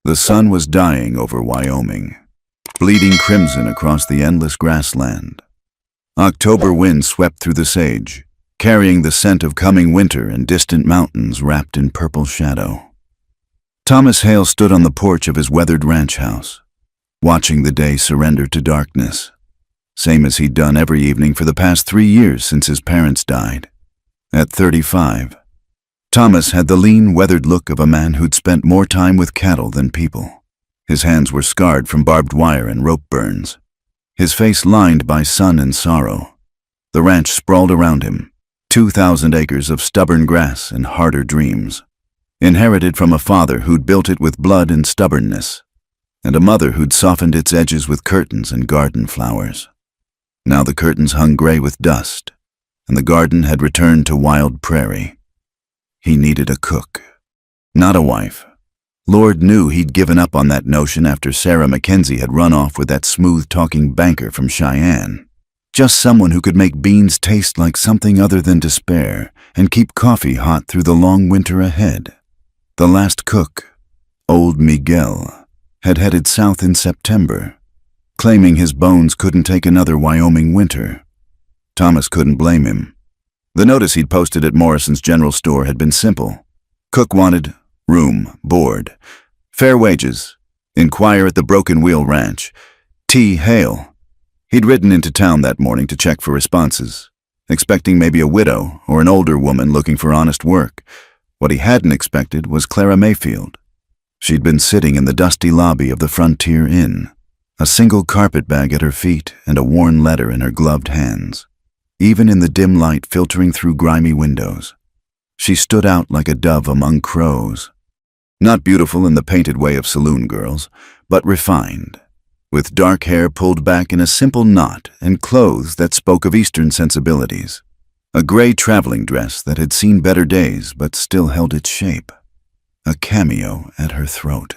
The sun was dying over Wyoming, bleeding crimson across the endless grassland. October wind swept through the sage, carrying the scent of coming winter and distant mountains wrapped in purple shadow. Thomas Hale stood on the porch of his weathered ranch house, watching the day surrender to darkness, same as he'd done every evening for the past 3 years since his parents died. At 35, Thomas had the lean, weathered look of a man who'd spent more time with cattle than people. His hands were scarred from barbed wire and rope burns, his face lined by sun and sorrow. The ranch sprawled around him, 2,000 acres of stubborn grass and harder dreams, inherited from a father who'd built it with blood and stubbornness, and a mother who'd softened its edges with curtains and garden flowers. Now the curtains hung gray with dust, and the garden had returned to wild prairie. He needed a cook, not a wife. Lord knew he'd given up on that notion after Sarah Mackenzie had run off with that smooth-talking banker from Cheyenne. Just someone who could make beans taste like something other than despair and keep coffee hot through the long winter ahead. The last cook, old Miguel, had headed south in September, claiming his bones couldn't take another Wyoming winter. Thomas couldn't blame him. The notice he'd posted at Morrison's General Store had been simple. Cook wanted, room, board, fair wages, inquire at the Broken Wheel Ranch, T. Hale. He'd ridden into town that morning to check for responses, expecting maybe a widow or an older woman looking for honest work. What he hadn't expected was Clara Mayfield. She'd been sitting in the dusty lobby of the Frontier Inn, a single carpetbag at her feet and a worn letter in her gloved hands. Even in the dim light filtering through grimy windows, she stood out like a dove among crows. Not beautiful in the painted way of saloon girls, but refined, with dark hair pulled back in a simple knot and clothes that spoke of Eastern sensibilities. A gray traveling dress that had seen better days but still held its shape. A cameo at her throat.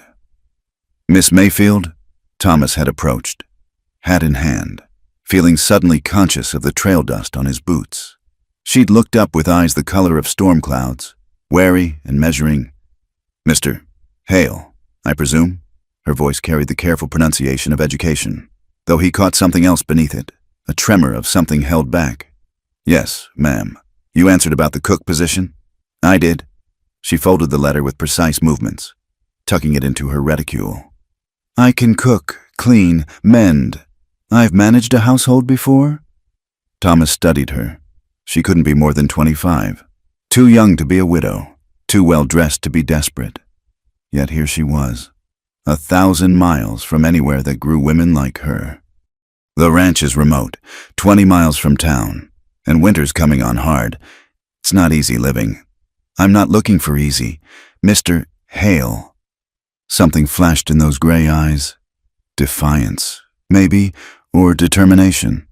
Miss Mayfield? Thomas had approached, hat in hand, feeling suddenly conscious of the trail dust on his boots. She'd looked up with eyes the color of storm clouds, wary and measuring. Mr. Hale, I presume? Her voice carried the careful pronunciation of education, though he caught something else beneath it, a tremor of something held back. Yes, ma'am. You answered about the cook position? I did. She folded the letter with precise movements, tucking it into her reticule. I can cook, clean, mend. I've managed a household before? Thomas studied her. She couldn't be more than 25. Too young to be a widow, too well dressed to be desperate. Yet here she was, 1,000 miles from anywhere that grew women like her. The ranch is remote, 20 miles from town, and winter's coming on hard. It's not easy living. I'm not looking for easy, Mr. Hale. Something flashed in those gray eyes. Defiance, maybe, or determination.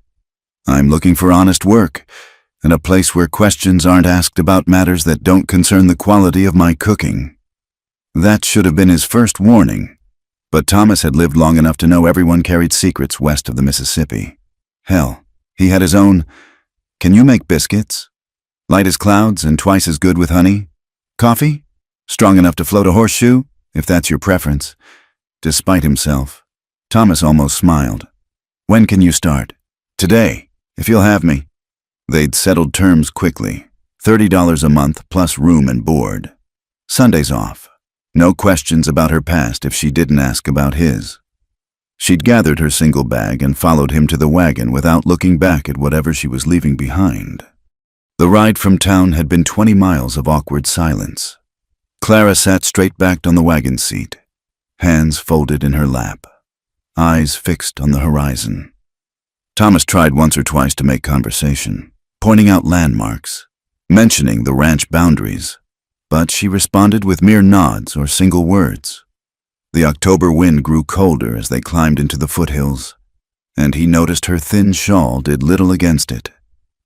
I'm looking for honest work, and a place where questions aren't asked about matters that don't concern the quality of my cooking. That should have been his first warning, but Thomas had lived long enough to know everyone carried secrets west of the Mississippi. Hell, he had his own. Can you make biscuits? Light as clouds and twice as good with honey? Coffee? Strong enough to float a horseshoe, if that's your preference. Despite himself, Thomas almost smiled. When can you start? Today, if you'll have me. They'd settled terms quickly. $30 a month plus room and board. Sundays off. No questions about her past if she didn't ask about his. She'd gathered her single bag and followed him to the wagon without looking back at whatever she was leaving behind. The ride from town had been 20 miles of awkward silence. Clara sat straight-backed on the wagon seat, hands folded in her lap, eyes fixed on the horizon. Thomas tried once or twice to make conversation, pointing out landmarks, mentioning the ranch boundaries, but she responded with mere nods or single words. The October wind grew colder as they climbed into the foothills, and he noticed her thin shawl did little against it.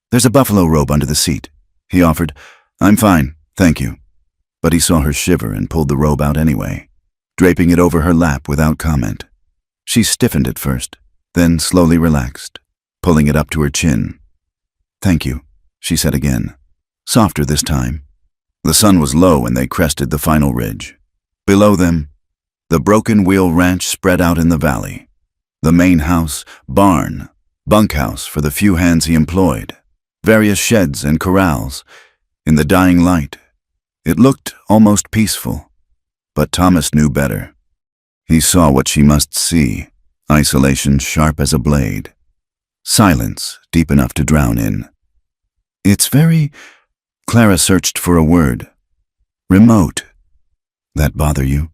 There's a buffalo robe under the seat, he offered. I'm fine, thank you. But he saw her shiver and pulled the robe out anyway, draping it over her lap without comment. She stiffened at first, then slowly relaxed, pulling it up to her chin. Thank you, she said again, softer this time. The sun was low when they crested the final ridge. Below them, The Broken Wheel Ranch spread out in the valley. The main house, barn, bunkhouse for the few hands he employed, various sheds and corrals. In the dying light, it looked almost peaceful. But Thomas knew better. He saw what she must see, isolation sharp as a blade, silence deep enough to drown in. It's very... Clara searched for a word. Remote. That bother you?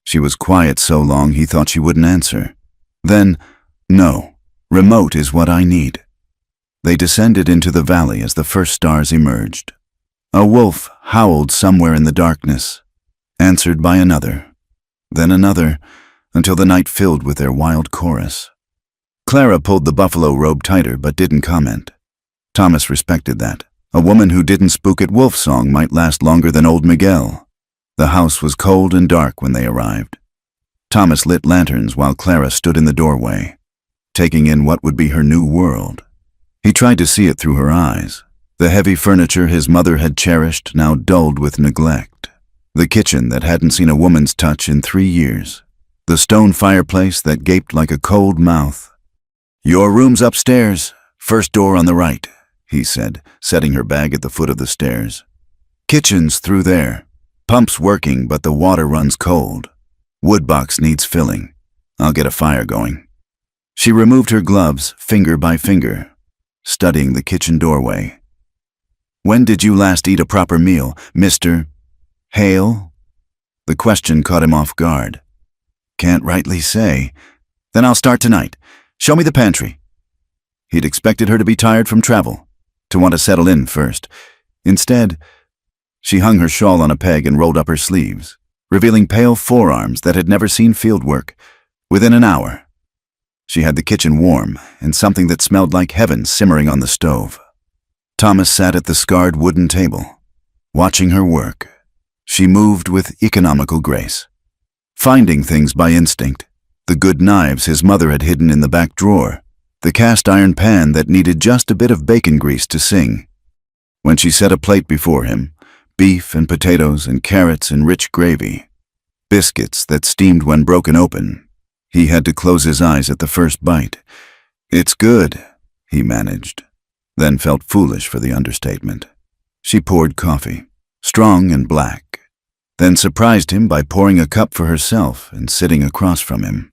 She was quiet so long he thought she wouldn't answer. Then, no, remote is what I need. They descended into the valley as the first stars emerged. A wolf howled somewhere in the darkness, answered by another, then another, until the night filled with their wild chorus. Clara pulled the buffalo robe tighter but didn't comment. Thomas respected that. A woman who didn't spook at wolf song might last longer than old Miguel. The house was cold and dark when they arrived. Thomas lit lanterns while Clara stood in the doorway, taking in what would be her new world. He tried to see it through her eyes. The heavy furniture his mother had cherished now dulled with neglect. The kitchen that hadn't seen a woman's touch in 3 years. The stone fireplace that gaped like a cold mouth. "Your room's upstairs, first door on the right," he said, setting her bag at the foot of the stairs. "Kitchen's through there. Pump's working, but the water runs cold. Woodbox needs filling. I'll get a fire going." She removed her gloves, finger by finger, studying the kitchen doorway. "When did you last eat a proper meal, Mr. Hale?" The question caught him off guard. "Can't rightly say." "Then I'll start tonight. Show me the pantry." He'd expected her to be tired from travel, to want to settle in first. Instead, she hung her shawl on a peg and rolled up her sleeves, revealing pale forearms that had never seen field work. Within an hour, she had the kitchen warm and something that smelled like heaven simmering on the stove. Thomas sat at the scarred wooden table, watching her work. She moved with economical grace, finding things by instinct. The good knives his mother had hidden in the back drawer, the cast iron pan that needed just a bit of bacon grease to sing. When she set a plate before him, beef and potatoes and carrots and rich gravy, biscuits that steamed when broken open, he had to close his eyes at the first bite. "It's good," he managed, then felt foolish for the understatement. She poured coffee, strong and black, then surprised him by pouring a cup for herself and sitting across from him.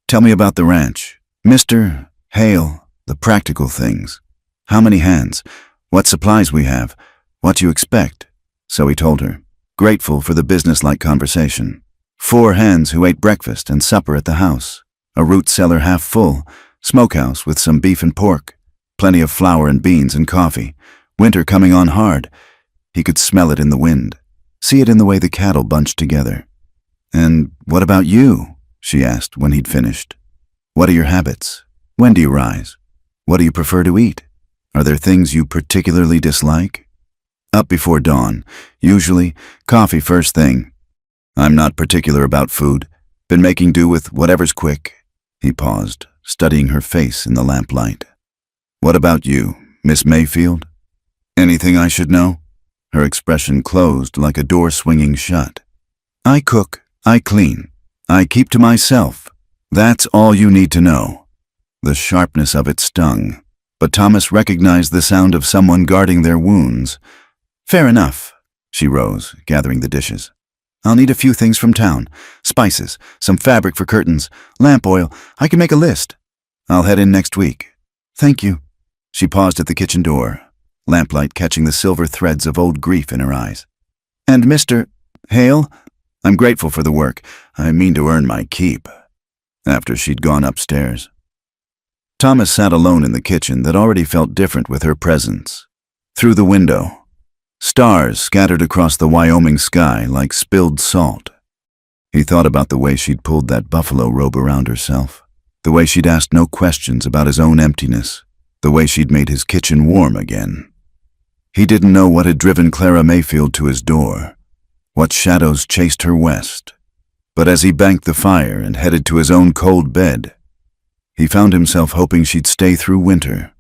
"Tell me about the ranch, Mr. Hale, the practical things. How many hands? What supplies we have? What you expect?" So he told her, grateful for the business-like conversation. 4 hands who ate breakfast and supper at the house. A root cellar half full, smokehouse with some beef and pork, plenty of flour and beans and coffee. Winter coming on hard. He could smell it in the wind, see it in the way the cattle bunched together. "And what about you?" she asked when he'd finished. "What are your habits? When do you rise? What do you prefer to eat? Are there things you particularly dislike?" "Up before dawn. Usually, coffee first thing. I'm not particular about food. Been making do with whatever's quick." He paused, studying her face in the lamplight. "What about you, Miss Mayfield? Anything I should know?" Her expression closed like a door swinging shut. "I cook, I clean, I keep to myself. That's all you need to know." The sharpness of it stung, but Thomas recognized the sound of someone guarding their wounds. "Fair enough." She rose, gathering the dishes. "I'll need a few things from town. Spices, some fabric for curtains, lamp oil. I can make a list. I'll head in next week." "Thank you." She paused at the kitchen door, lamplight catching the silver threads of old grief in her eyes. "And Mr. Hale? I'm grateful for the work. I mean to earn my keep." After she'd gone upstairs, Thomas sat alone in the kitchen that already felt different with her presence. Through the window, stars scattered across the Wyoming sky like spilled salt. He thought about the way she'd pulled that buffalo robe around herself, the way she'd asked no questions about his own emptiness, the way she'd made his kitchen warm again. He didn't know what had driven Clara Mayfield to his door, what shadows chased her west. But as he banked the fire and headed to his own cold bed, he found himself hoping she'd stay through winter.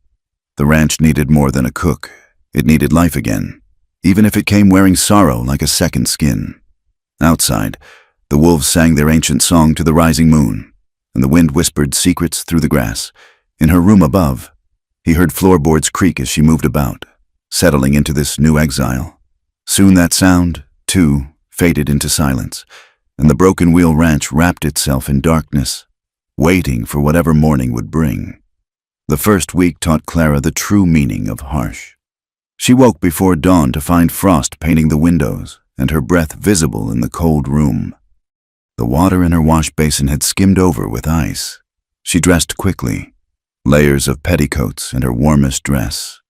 The ranch needed more than a cook. It needed life again, even if it came wearing sorrow like a second skin. Outside, The wolves sang their ancient song to the rising moon, and the wind whispered secrets through the grass. In her room above, he heard floorboards creak as she moved about, settling into this new exile. Soon that sound, too, faded into silence, and the Broken Wheel Ranch wrapped itself in darkness, waiting for whatever morning would bring. The first week taught Clara the true meaning of harsh. She woke before dawn to find frost painting the windows and her breath visible in the cold room. The water in her wash basin had skimmed over with ice. She dressed quickly, layers of petticoats and her warmest dress,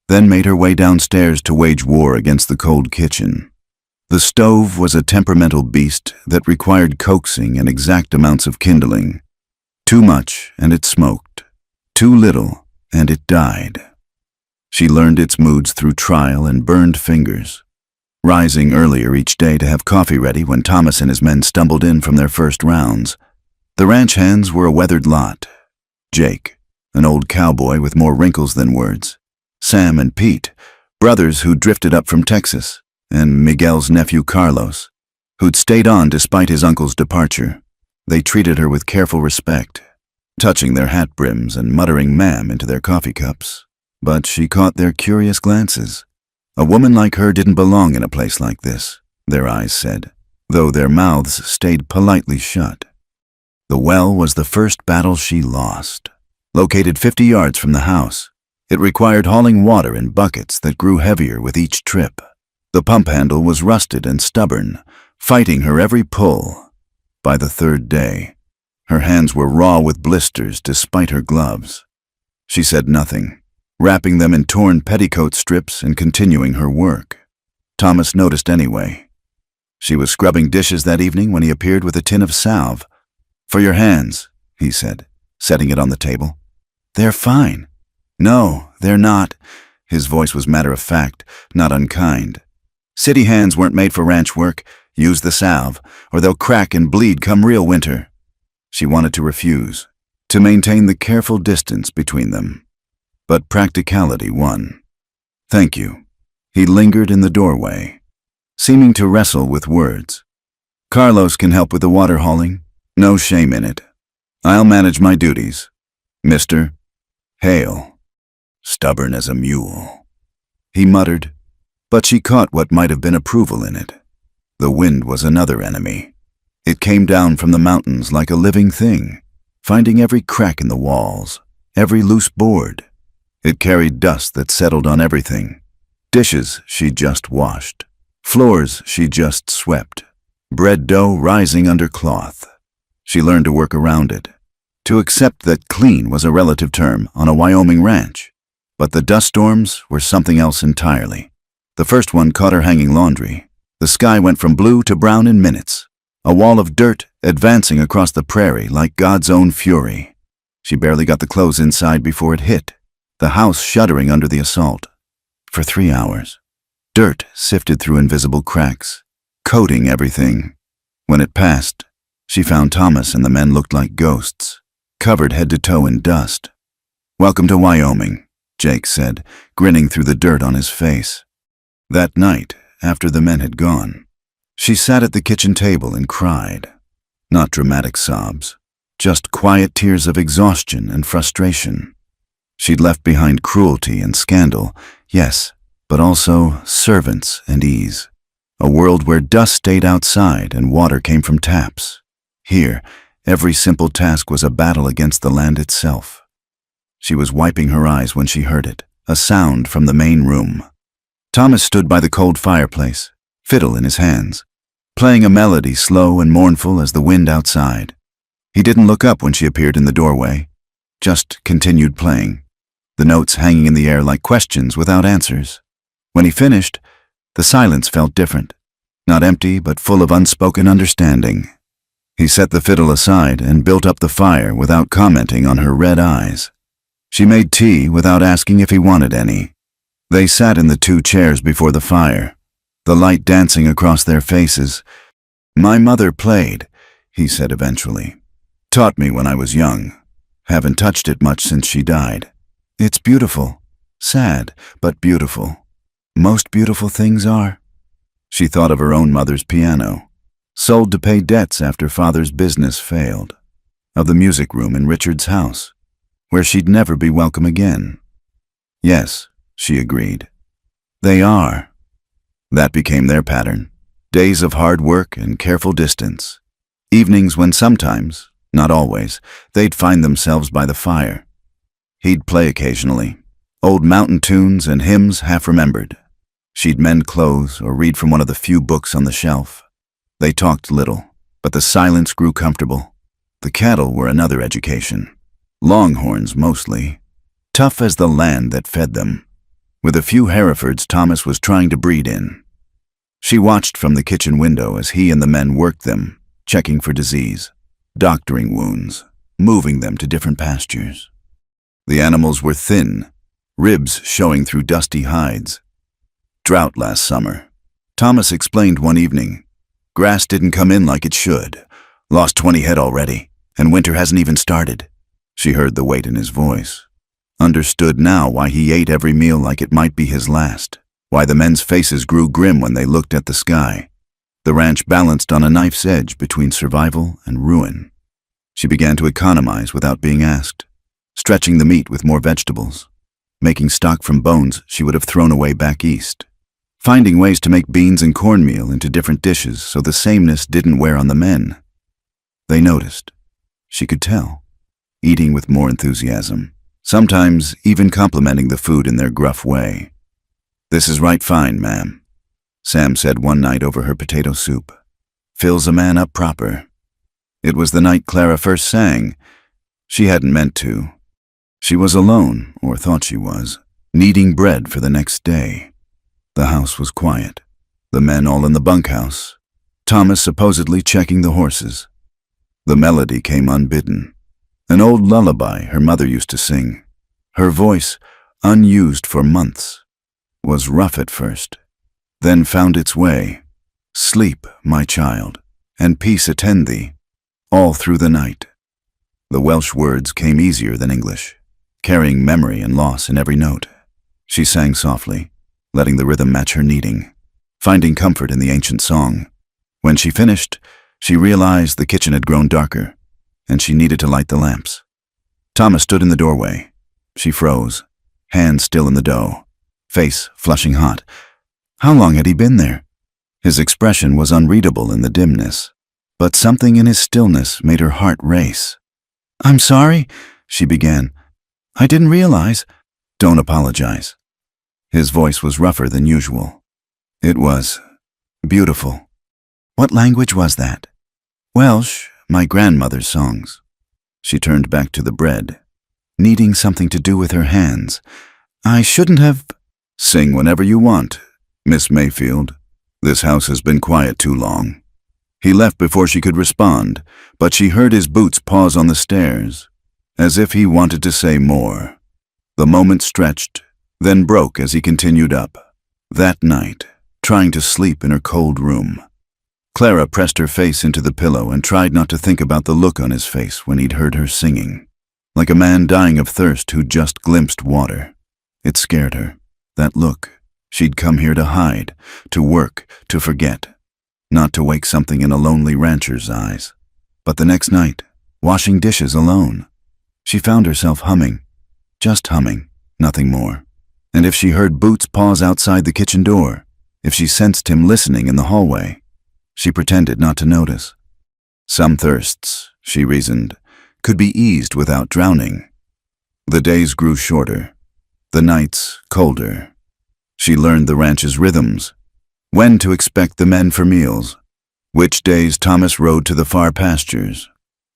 then made her way downstairs to wage war against the cold kitchen. The stove was a temperamental beast that required coaxing and exact amounts of kindling. Too much and it smoked. Too little and it died. She learned its moods through trial and burned fingers, rising earlier each day to have coffee ready when Thomas and his men stumbled in from their first rounds. The ranch hands were a weathered lot. Jake, an old cowboy with more wrinkles than words. Sam and Pete, brothers who'd drifted up from Texas, and Miguel's nephew Carlos, who'd stayed on despite his uncle's departure. They treated her with careful respect, touching their hat brims and muttering ma'am into their coffee cups. But she caught their curious glances. A woman like her didn't belong in a place like this, their eyes said, though their mouths stayed politely shut. The well was the first battle she lost. Located 50 yards from the house, it required hauling water in buckets that grew heavier with each trip. The pump handle was rusted and stubborn, fighting her every pull. By the third day, her hands were raw with blisters despite her gloves. She said nothing, wrapping them in torn petticoat strips and continuing her work. Thomas noticed anyway. She was scrubbing dishes that evening when he appeared with a tin of salve. "For your hands," he said, setting it on the table. "They're fine." "No, they're not." His voice was matter-of-fact, not unkind. "City hands weren't made for ranch work. Use the salve, or they'll crack and bleed come real winter." She wanted to refuse, to maintain the careful distance between them. But practicality won. "Thank you." He lingered in the doorway, seeming to wrestle with words. "Carlos can help with the water hauling. No shame in it. I'll manage my duties. Mr. Hale. Stubborn as a mule," he muttered, but she caught what might have been approval in it. The wind was another enemy. It came down from the mountains like a living thing, finding every crack in the walls, every loose board. It carried dust that settled on everything. Dishes she just washed, floors she just swept, bread dough rising under cloth. She learned to work around it, to accept that clean was a relative term on a Wyoming ranch. But the dust storms were something else entirely. The first one caught her hanging laundry. The sky went from blue to brown in minutes, a wall of dirt advancing across the prairie like God's own fury. She barely got the clothes inside before it hit, the house shuddering under the assault. For 3 hours, dirt sifted through invisible cracks, coating everything. When it passed, she found Thomas and the men looked like ghosts, covered head to toe in dust. "Welcome to Wyoming," Jake said, grinning through the dirt on his face. That night, after the men had gone, she sat at the kitchen table and cried. Not dramatic sobs, just quiet tears of exhaustion and frustration. She'd left behind cruelty and scandal, yes, but also servants and ease. A world where dust stayed outside and water came from taps. Here, every simple task was a battle against the land itself. She was wiping her eyes when she heard it, a sound from the main room. Thomas stood by the cold fireplace, fiddle in his hands, playing a melody slow and mournful as the wind outside. He didn't look up when she appeared in the doorway, just continued playing, the notes hanging in the air like questions without answers. When he finished, the silence felt different, not empty but full of unspoken understanding. He set the fiddle aside and built up the fire without commenting on her red eyes. She made tea without asking if he wanted any. They sat in the 2 chairs before the fire, the light dancing across their faces. "My mother played," he said eventually. "Taught me when I was young. Haven't touched it much since she died. It's beautiful. Sad, but beautiful. Most beautiful things are." She thought of her own mother's piano. sold to pay debts after father's business failed, of the music room in Richard's house, where she'd never be welcome again. Yes, she agreed. They are. That became their pattern. Days of hard work and careful distance. Evenings when sometimes, not always, they'd find themselves by the fire. He'd play occasionally, old mountain tunes and hymns half-remembered. She'd mend clothes or read from one of the few books on the shelf. They talked little, but the silence grew comfortable. The cattle were another education. Longhorns mostly, tough as the land that fed them, with a few Herefords Thomas was trying to breed in. She watched from the kitchen window as he and the men worked them, checking for disease, doctoring wounds, moving them to different pastures. The animals were thin, ribs showing through dusty hides. Drought last summer. Thomas explained one evening. Grass didn't come in like it should. Lost 20 head already, and winter hasn't even started. She heard the weight in his voice. Understood now why he ate every meal like it might be his last. Why the men's faces grew grim when they looked at the sky. The ranch balanced on a knife's edge between survival and ruin. She began to economize without being asked, stretching the meat with more vegetables, making stock from bones she would have thrown away back east, finding ways to make beans and cornmeal into different dishes so the sameness didn't wear on the men. They noticed. She could tell, eating with more enthusiasm, sometimes even complimenting the food in their gruff way. "This is right fine, ma'am," Sam said one night over her potato soup. "Fills a man up proper." It was the night Clara first sang. She hadn't meant to. She was alone, or thought she was, kneading bread for the next day. The house was quiet, the men all in the bunkhouse, Thomas supposedly checking the horses. The melody came unbidden, an old lullaby her mother used to sing. Her voice, unused for months, was rough at first, then found its way. "Sleep, my child, and peace attend thee," all through the night. The Welsh words came easier than English, carrying memory and loss in every note. She sang softly, letting the rhythm match her kneading, finding comfort in the ancient song. When she finished, she realized the kitchen had grown darker, and she needed to light the lamps. Thomas stood in the doorway. She froze, hands still in the dough, face flushing hot. How long had he been there? His expression was unreadable in the dimness, but something in his stillness made her heart race. "I'm sorry," she began. "I didn't realize." "Don't apologize." His voice was rougher than usual. It was beautiful. "What language was that?" "Welsh, my grandmother's songs." She turned back to the bread, needing something to do with her hands. "I shouldn't have—" "Sing whenever you want, Miss Mayfield. This house has been quiet too long." He left before she could respond, but she heard his boots pause on the stairs, as if he wanted to say more. The moment stretched, then broke as he continued up. That night, trying to sleep in her cold room, Clara pressed her face into the pillow and tried not to think about the look on his face when he'd heard her singing, like a man dying of thirst who just glimpsed water. It scared her. That look. She'd come here to hide, to work, to forget, not to wake something in a lonely rancher's eyes. But the next night, washing dishes alone, she found herself humming, just humming, nothing more. And if she heard boots pause outside the kitchen door, if she sensed him listening in the hallway, she pretended not to notice. Some thirsts, she reasoned, could be eased without drowning. The days grew shorter, the nights colder. She learned the ranch's rhythms, when to expect the men for meals, which days Thomas rode to the far pastures,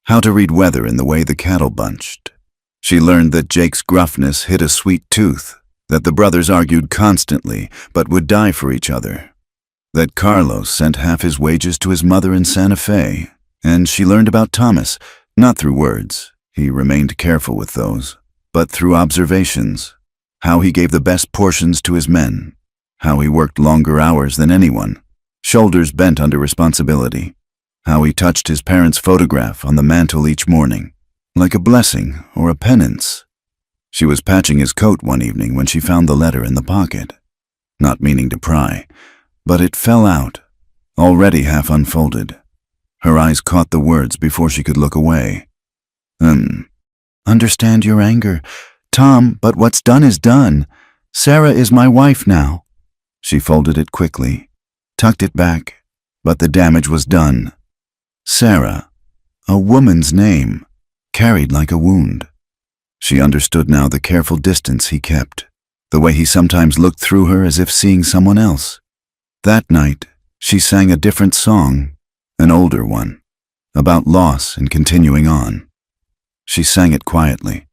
how to read weather in the way the cattle bunched. She learned that Jake's gruffness hid a sweet tooth, that the brothers argued constantly but would die for each other, that Carlos sent half his wages to his mother in Santa Fe, and she learned about Thomas, not through words, he remained careful with those, but through observations. How he gave the best portions to his men, how he worked longer hours than anyone, shoulders bent under responsibility, how he touched his parents' photograph on the mantel each morning, like a blessing or a penance. She was patching his coat one evening when she found the letter in the pocket, not meaning to pry, but it fell out, already half unfolded. Her eyes caught the words before she could look away. Understand your anger, Tom, but what's done is done. Sarah is my wife now. She folded it quickly, tucked it back, but the damage was done. Sarah, a woman's name, carried like a wound. She understood now the careful distance he kept, the way he sometimes looked through her as if seeing someone else. That night, she sang a different song, an older one, about loss and continuing on. She sang it quietly,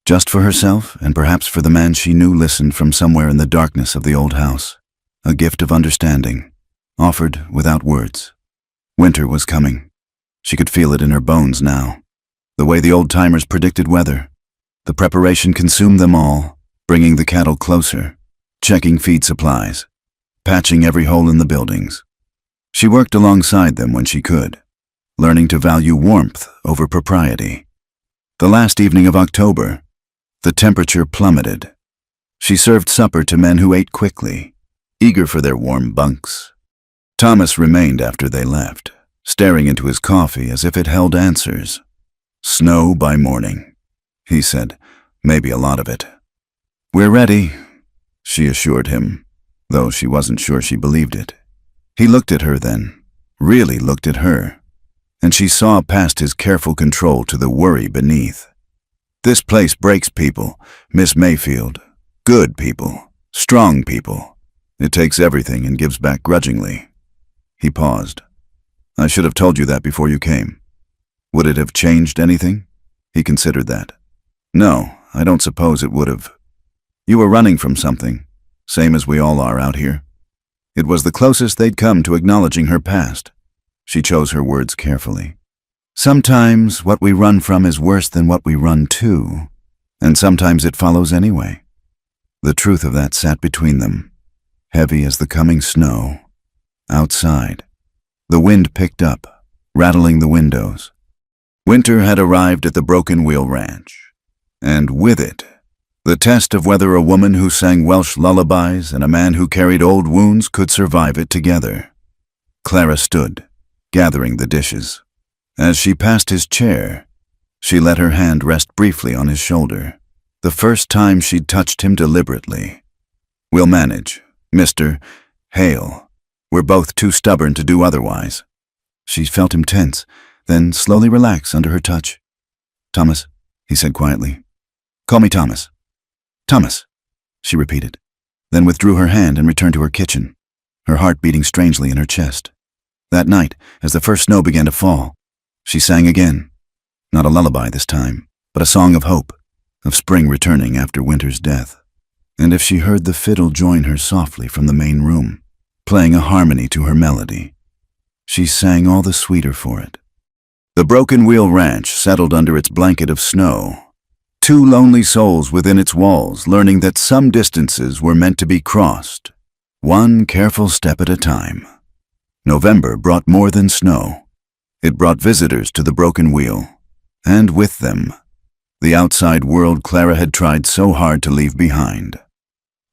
just for herself and perhaps for the man she knew listened from somewhere in the darkness of the old house, a gift of understanding, offered without words. Winter was coming. She could feel it in her bones now, the way the old-timers predicted weather. The preparation consumed them all, bringing the cattle closer, checking feed supplies, patching every hole in the buildings. She worked alongside them when she could, learning to value warmth over propriety. The last evening of October, the temperature plummeted. She served supper to men who ate quickly, eager for their warm bunks. Thomas remained after they left, staring into his coffee as if it held answers. "Snow by morning," he said, "maybe a lot of it." "We're ready," she assured him, though she wasn't sure she believed it. He looked at her then, really looked at her, and she saw past his careful control to the worry beneath. "This place breaks people, Miss Mayfield. Good people, strong people. It takes everything and gives back grudgingly." He paused. "I should have told you that before you came. Would it have changed anything?" He considered that. "No, I don't suppose it would have. You were running from something, same as we all are out here." It was the closest they'd come to acknowledging her past. She chose her words carefully. "Sometimes what we run from is worse than what we run to, and sometimes it follows anyway." The truth of that sat between them, heavy as the coming snow. Outside, the wind picked up, rattling the windows. Winter had arrived at the Broken Wheel Ranch, and with it, the test of whether a woman who sang Welsh lullabies and a man who carried old wounds could survive it together. Clara stood, gathering the dishes. As she passed his chair, she let her hand rest briefly on his shoulder, the first time she'd touched him deliberately. "We'll manage, Mr. Hale. We're both too stubborn to do otherwise." She felt him tense, then slowly relax under her touch. "Thomas," he said quietly. "Call me Thomas." "Thomas," she repeated, then withdrew her hand and returned to her kitchen, her heart beating strangely in her chest. That night, as the first snow began to fall, she sang again. Not a lullaby this time, but a song of hope, of spring returning after winter's death. And if she heard the fiddle join her softly from the main room, playing a harmony to her melody, she sang all the sweeter for it. The Broken Wheel Ranch settled under its blanket of snow, two lonely souls within its walls learning that some distances were meant to be crossed, one careful step at a time. November brought more than snow. It brought visitors to the Broken Wheel, and with them, the outside world Clara had tried so hard to leave behind.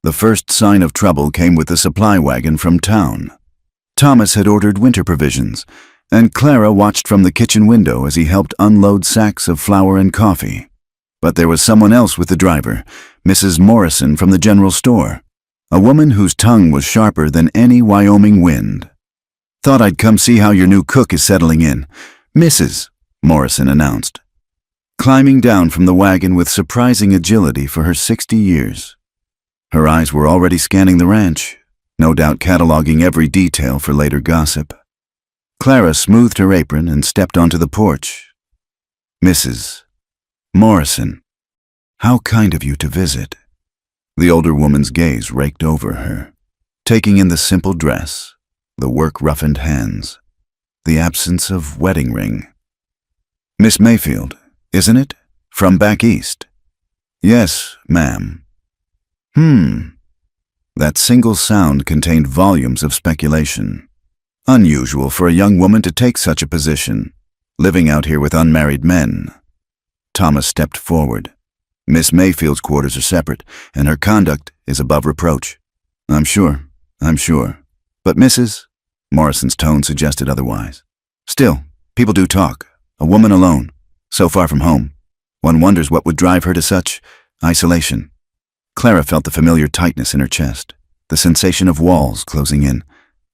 The first sign of trouble came with the supply wagon from town. Thomas had ordered winter provisions, and Clara watched from the kitchen window as he helped unload sacks of flour and coffee. But there was someone else with the driver, Mrs. Morrison from the general store, a woman whose tongue was sharper than any Wyoming wind. "Thought I'd come see how your new cook is settling in, Mrs." Morrison announced, climbing down from the wagon with surprising agility for her 60 years. Her eyes were already scanning the ranch, no doubt cataloging every detail for later gossip. Clara smoothed her apron and stepped onto the porch. "Mrs. Morrison, how kind of you to visit." The older woman's gaze raked over her, taking in the simple dress, the work-roughened hands, the absence of wedding ring. "Miss Mayfield, isn't it? From back east?" "Yes, ma'am." That single sound contained volumes of speculation. Unusual for a young woman to take such a position, living out here with unmarried men. Thomas stepped forward. "Miss Mayfield's quarters are separate, and her conduct is above reproach." I'm sure. But Mrs. Morrison's tone suggested otherwise. "Still, People do talk. A woman alone, so far from home. One wonders what would drive her to such isolation. Clara felt the familiar tightness in her chest, the sensation of walls closing in.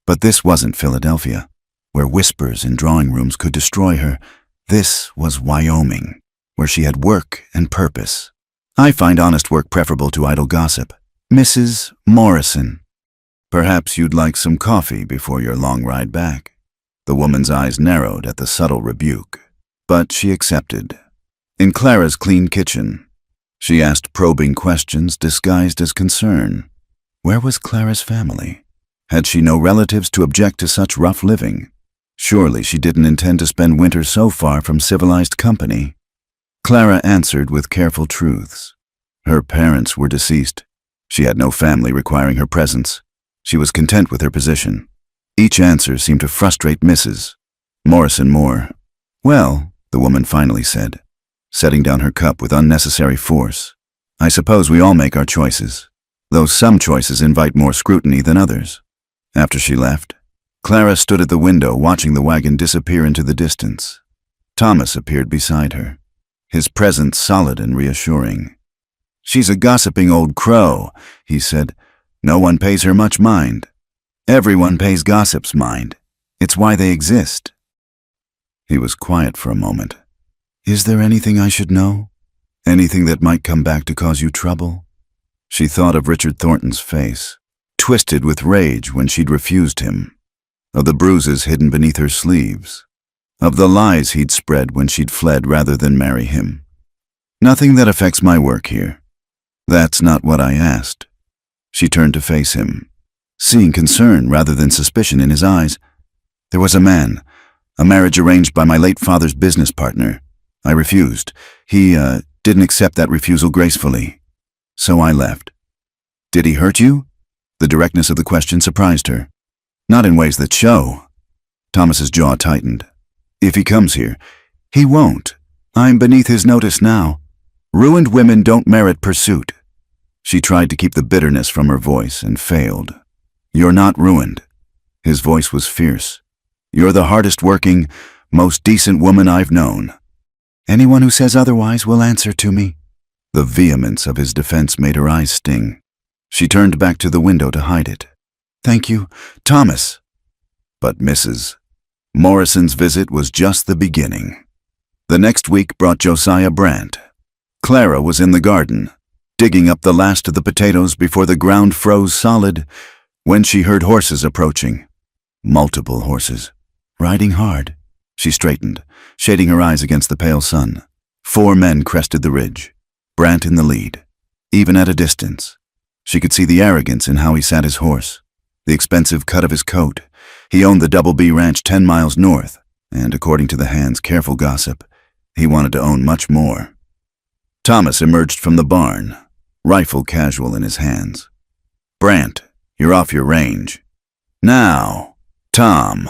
But this wasn't Philadelphia, where whispers in drawing rooms could destroy her. This was Wyoming, where she had work and purpose. I find honest work preferable to idle gossip. Mrs. Morrison. Perhaps you'd like some coffee before your long ride back. The woman's eyes narrowed at the subtle rebuke, but she accepted. In Clara's clean kitchen, she asked probing questions disguised as concern. Where was Clara's family? Had she no relatives to object to such rough living? Surely she didn't intend to spend winter so far from civilized company. Clara answered with careful truths. Her parents were deceased. She had no family requiring her presence. She was content with her position. Each answer seemed to frustrate Mrs. Morrison more. Well, the woman finally said, setting down her cup with unnecessary force. I suppose we all make our choices, though some choices invite more scrutiny than others. After she left, Clara stood at the window watching the wagon disappear into the distance. Thomas appeared beside her, his presence solid and reassuring. She's a gossiping old crow, he said. No one pays her much mind. Everyone pays gossips mind. It's why they exist. He was quiet for a moment. Is there anything I should know? Anything that might come back to cause you trouble? She thought of Richard Thornton's face, twisted with rage when she'd refused him, of the bruises hidden beneath her sleeves, of the lies he'd spread when she'd fled rather than marry him. Nothing that affects my work here. That's not what I asked. She turned to face him, seeing concern rather than suspicion in his eyes. There was a man, a marriage arranged by my late father's business partner. I refused. He didn't accept that refusal gracefully. So I left. Did he hurt you? The directness of the question surprised her. Not in ways that show. Thomas's jaw tightened. If he comes here, he won't. I'm beneath his notice now. Ruined women don't merit pursuit. She tried to keep the bitterness from her voice and failed. You're not ruined. His voice was fierce. You're the hardest working, most decent woman I've known. Anyone who says otherwise will answer to me. The vehemence of his defense made her eyes sting. She turned back to the window to hide it. Thank you, Thomas. But Mrs. Morrison's visit was just the beginning. The next week brought Josiah Brandt. Clara was in the garden, digging up the last of the potatoes before the ground froze solid, when she heard horses approaching. Multiple horses, riding hard. She straightened, shading her eyes against the pale sun. 4 men crested the ridge, Brandt in the lead. Even at a distance, she could see the arrogance in how he sat his horse, the expensive cut of his coat. He owned the Double B Ranch 10 miles north, and according to the hand's careful gossip, he wanted to own much more. Thomas emerged from the barn, rifle casual in his hands. Brandt, you're off your range. Now, Tom.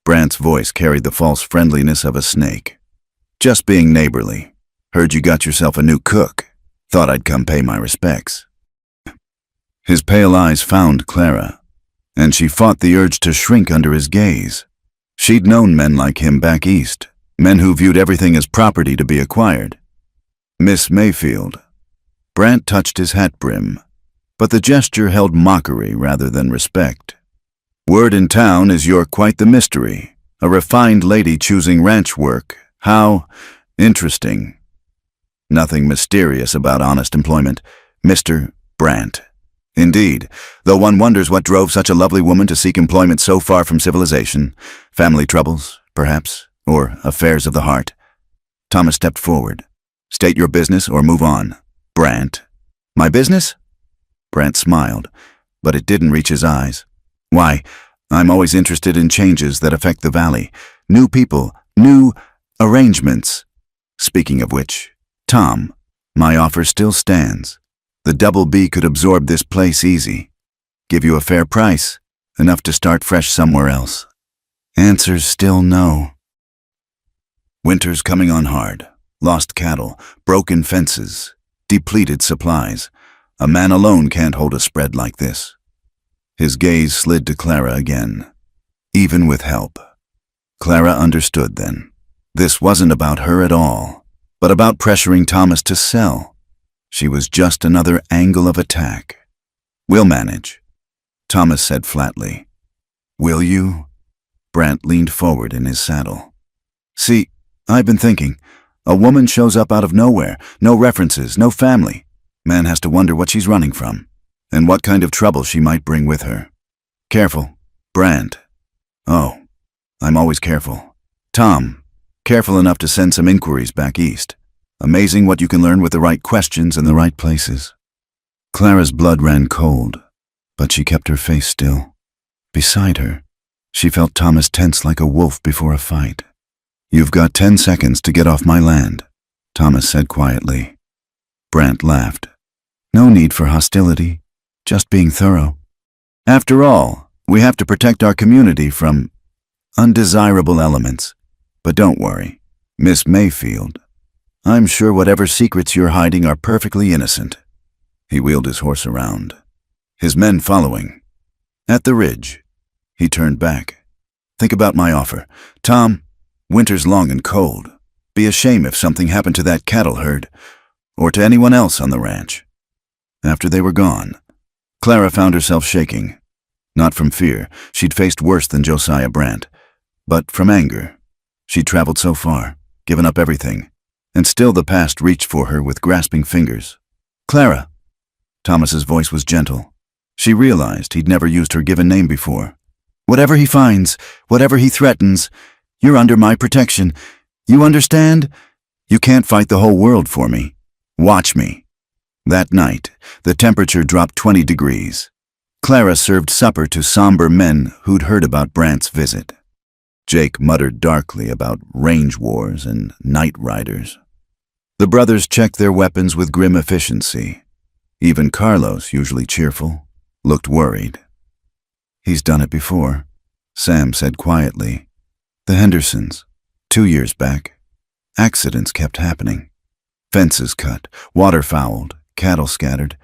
Brandt's voice carried the false friendliness of a snake. Just being neighborly. Heard you got yourself a new cook. Thought I'd come pay my respects. His pale eyes found Clara, and she fought the urge to shrink under his gaze. She'd known men like him back east, men who viewed everything as property to be acquired. Miss Mayfield. Brandt touched his hat brim, but the gesture held mockery rather than respect. Word in town is you're quite the mystery, a refined lady choosing ranch work. How interesting. Nothing mysterious about honest employment, Mr. Brandt. Indeed, though one wonders what drove such a lovely woman to seek employment so far from civilization. Family troubles, perhaps, or affairs of the heart. Thomas stepped forward. State your business or move on. Brandt. My business? Brandt smiled, but it didn't reach his eyes. Why, I'm always interested in changes that affect the valley. New people, new arrangements. Speaking of which, Tom, my offer still stands. The Double B could absorb this place easy. Give you a fair price, enough to start fresh somewhere else. Answer's still no. Winter's coming on hard. Lost cattle, broken fences, depleted supplies. A man alone can't hold a spread like this. His gaze slid to Clara again. Even with help. Clara understood then. This wasn't about her at all, but about pressuring Thomas to sell. She was just another angle of attack. "We'll manage," Thomas said flatly. "Will you?" Brant leaned forward in his saddle. "See, I've been thinking. A woman shows up out of nowhere, no references, no family. Man has to wonder what she's running from, and what kind of trouble she might bring with her. Careful, Brant." "Oh, I'm always careful. Tom, careful enough to send some inquiries back east. Amazing what you can learn with the right questions in the right places." Clara's blood ran cold, but she kept her face still. Beside her, she felt Thomas tense like a wolf before a fight. "You've got 10 seconds to get off my land," Thomas said quietly. Brant laughed. "No need for hostility, just being thorough. After all, we have to protect our community from undesirable elements. But don't worry, Miss Mayfield. I'm sure whatever secrets you're hiding are perfectly innocent." He wheeled his horse around, his men following. At the ridge, he turned back. "Think about my offer. Tom, winter's long and cold. Be a shame if something happened to that cattle herd, or to anyone else on the ranch." After they were gone, Clara found herself shaking. Not from fear, she'd faced worse than Josiah Brant, but from anger. She'd traveled so far, given up everything, and still the past reached for her with grasping fingers. "Clara." Thomas's voice was gentle. She realized he'd never used her given name before. "Whatever he finds, whatever he threatens, you're under my protection. You understand? You can't fight the whole world for me. Watch me." That night, the temperature dropped 20 degrees. Clara served supper to somber men who'd heard about Brant's visit. Jake muttered darkly about range wars and night riders. The brothers checked their weapons with grim efficiency. Even Carlos, usually cheerful, looked worried. "He's done it before," Sam said quietly. "The Hendersons, 2 years back. Accidents kept happening. Fences cut, water fouled, cattle scattered.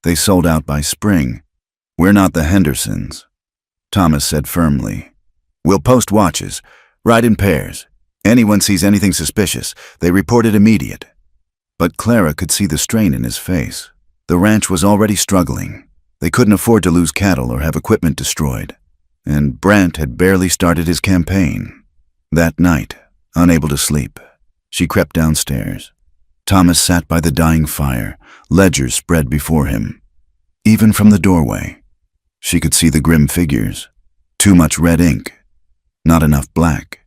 They sold out by spring. We're not the Hendersons," Thomas said firmly. "We'll post watches, ride in pairs. Anyone sees anything suspicious, they report it immediate." But Clara could see the strain in his face. The ranch was already struggling. They couldn't afford to lose cattle or have equipment destroyed. And Brant had barely started his campaign. That night, unable to sleep, she crept downstairs. Thomas sat by the dying fire, ledgers spread before him. Even from the doorway, she could see the grim figures. Too much red ink, not enough black.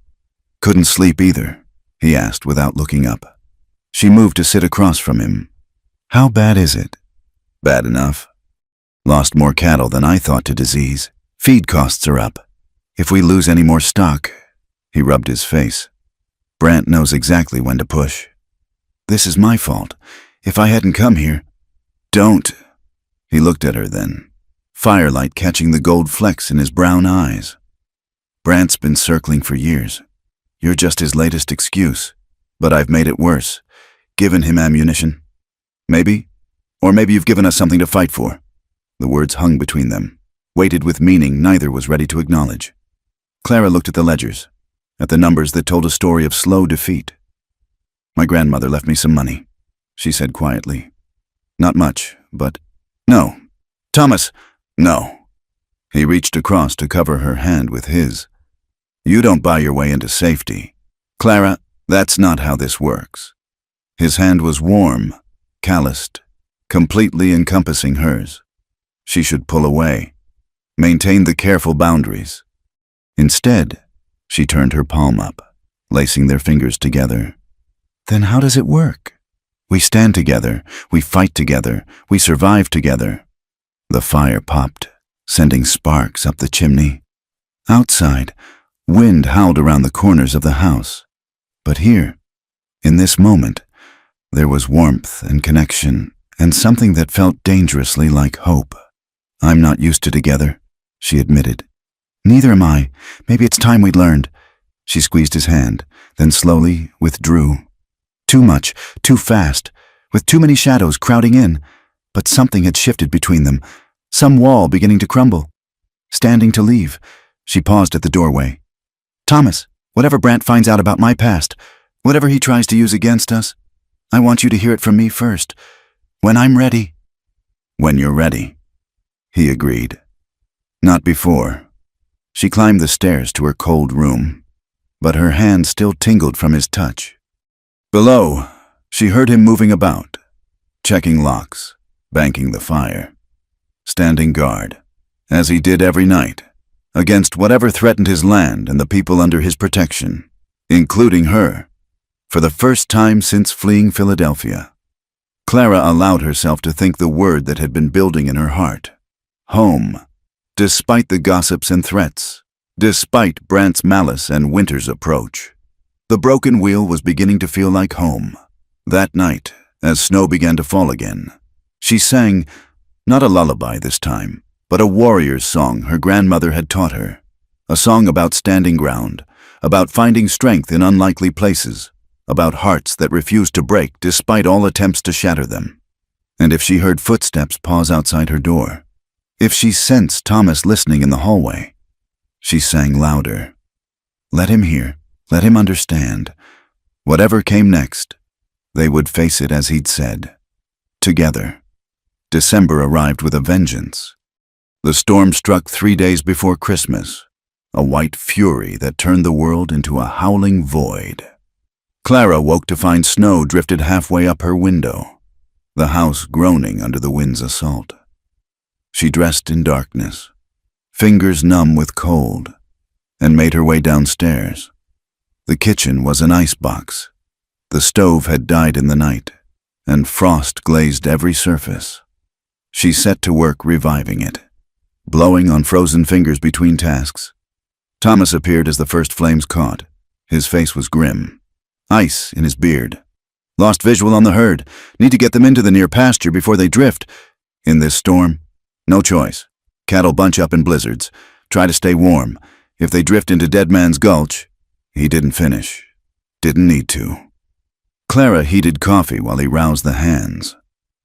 "Couldn't sleep either?" he asked without looking up. She moved to sit across from him. "How bad is it?" "Bad enough. Lost more cattle than I thought to disease. Feed costs are up. If we lose any more stock," he rubbed his face. "Brant knows exactly when to push." "This is my fault. If I hadn't come here—" "Don't." He looked at her then, firelight catching the gold flecks in his brown eyes. "Brant's been circling for years. You're just his latest excuse, but I've made it worse. Given him ammunition. Maybe. Or maybe you've given us something to fight for." The words hung between them, weighted with meaning neither was ready to acknowledge. Clara looked at the ledgers, at the numbers that told a story of slow defeat. "My grandmother left me some money," she said quietly. "Not much, but—" "No. Thomas, no." He reached across to cover her hand with his. "You don't buy your way into safety. Clara, that's not how this works." His hand was warm, calloused, completely encompassing hers. She should pull away, maintain the careful boundaries. Instead, she turned her palm up, lacing their fingers together. "Then how does it work? We stand together, we fight together, we survive together." The fire popped, sending sparks up the chimney. Outside, wind howled around the corners of the house. But here, in this moment, there was warmth and connection, and something that felt dangerously like hope. "I'm not used to together," she admitted. "Neither am I. Maybe it's time we'd learned." She squeezed his hand, then slowly withdrew. Too much, too fast, with too many shadows crowding in. But something had shifted between them, some wall beginning to crumble. Standing to leave, she paused at the doorway. "Thomas," Whatever Brant finds out about my past, whatever he tries to use against us, I want you to hear it from me first. When I'm ready." "When you're ready," he agreed. Not before. She climbed the stairs to her cold room, but her hand still tingled from his touch. Below, she heard him moving about, checking locks, banking the fire, standing guard, as he did every night, against whatever threatened his land and the people under his protection, including her, for the first time since fleeing Philadelphia. Clara allowed herself to think the word that had been building in her heart. Home. Despite the gossips and threats, despite Brant's malice and Winter's approach, the broken wheel was beginning to feel like home. That night, as snow began to fall again, she sang, not a lullaby this time, but a warrior's song her grandmother had taught her. A song about standing ground, about finding strength in unlikely places, about hearts that refused to break despite all attempts to shatter them. And if she heard footsteps pause outside her door, if she sensed Thomas listening in the hallway, she sang louder. Let him hear, let him understand. Whatever came next, they would face it as he'd said. Together. December arrived with a vengeance. The storm struck 3 days before Christmas, a white fury that turned the world into a howling void. Clara woke to find snow drifted halfway up her window, the house groaning under the wind's assault. She dressed in darkness, fingers numb with cold, and made her way downstairs. The kitchen was an icebox. The stove had died in the night, and frost glazed every surface. She set to work reviving it, blowing on frozen fingers between tasks. Thomas appeared as the first flames caught. His face was grim, ice in his beard. "Lost visual on the herd. Need to get them into the near pasture before they drift. In this storm, no choice. Cattle bunch up in blizzards. Try to stay warm. If they drift into Dead Man's Gulch..." He didn't finish. Didn't need to. Clara heated coffee while he roused the hands.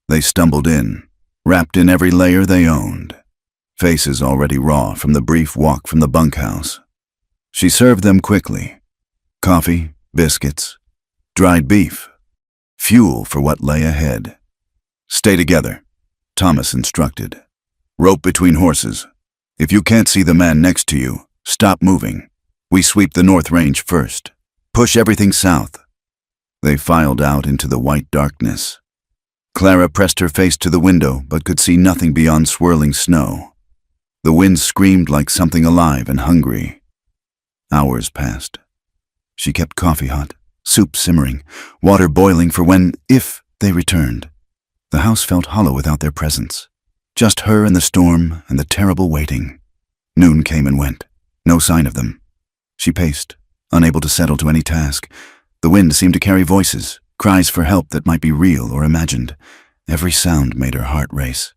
They stumbled in, wrapped in every layer they owned, faces already raw from the brief walk from the bunkhouse. She served them quickly. Coffee, biscuits, dried beef, fuel for what lay ahead. "Stay together," Thomas instructed. "Rope between horses. If you can't see the man next to you, stop moving. We sweep the North Range first. Push everything south." They filed out into the white darkness. Clara pressed her face to the window but could see nothing beyond swirling snow. The wind screamed like something alive and hungry. Hours passed. She kept coffee hot, soup simmering, water boiling for when, if, they returned. The house felt hollow without their presence. Just her and the storm and the terrible waiting. Noon came and went. No sign of them. She paced, unable to settle to any task. The wind seemed to carry voices, cries for help that might be real or imagined. Every sound made her heart race.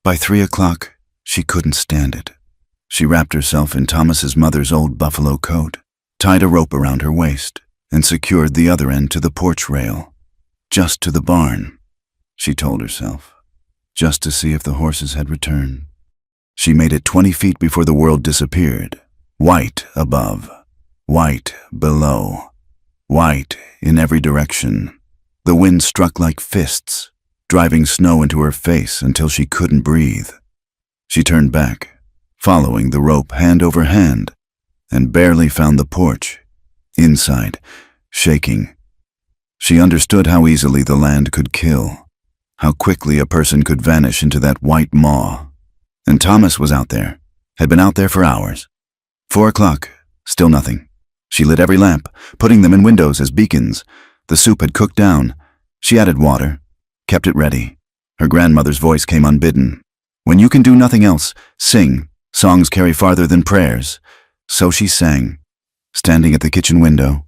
By 3 o'clock, she couldn't stand it. She wrapped herself in Thomas's mother's old buffalo coat, tied a rope around her waist, and secured the other end to the porch rail. Just to the barn, she told herself, just to see if the horses had returned. She made it 20 feet before the world disappeared. White above, white below, white in every direction. The wind struck like fists, driving snow into her face until she couldn't breathe. She turned back, following the rope hand over hand, and barely found the porch. Inside, shaking. She understood how easily the land could kill, how quickly a person could vanish into that white maw. And Thomas was out there, had been out there for hours. 4 o'clock, still nothing. She lit every lamp, putting them in windows as beacons. The soup had cooked down. She added water, kept it ready. Her grandmother's voice came unbidden. "When you can do nothing else, sing. Songs carry farther than prayers." So she sang. Standing at the kitchen window,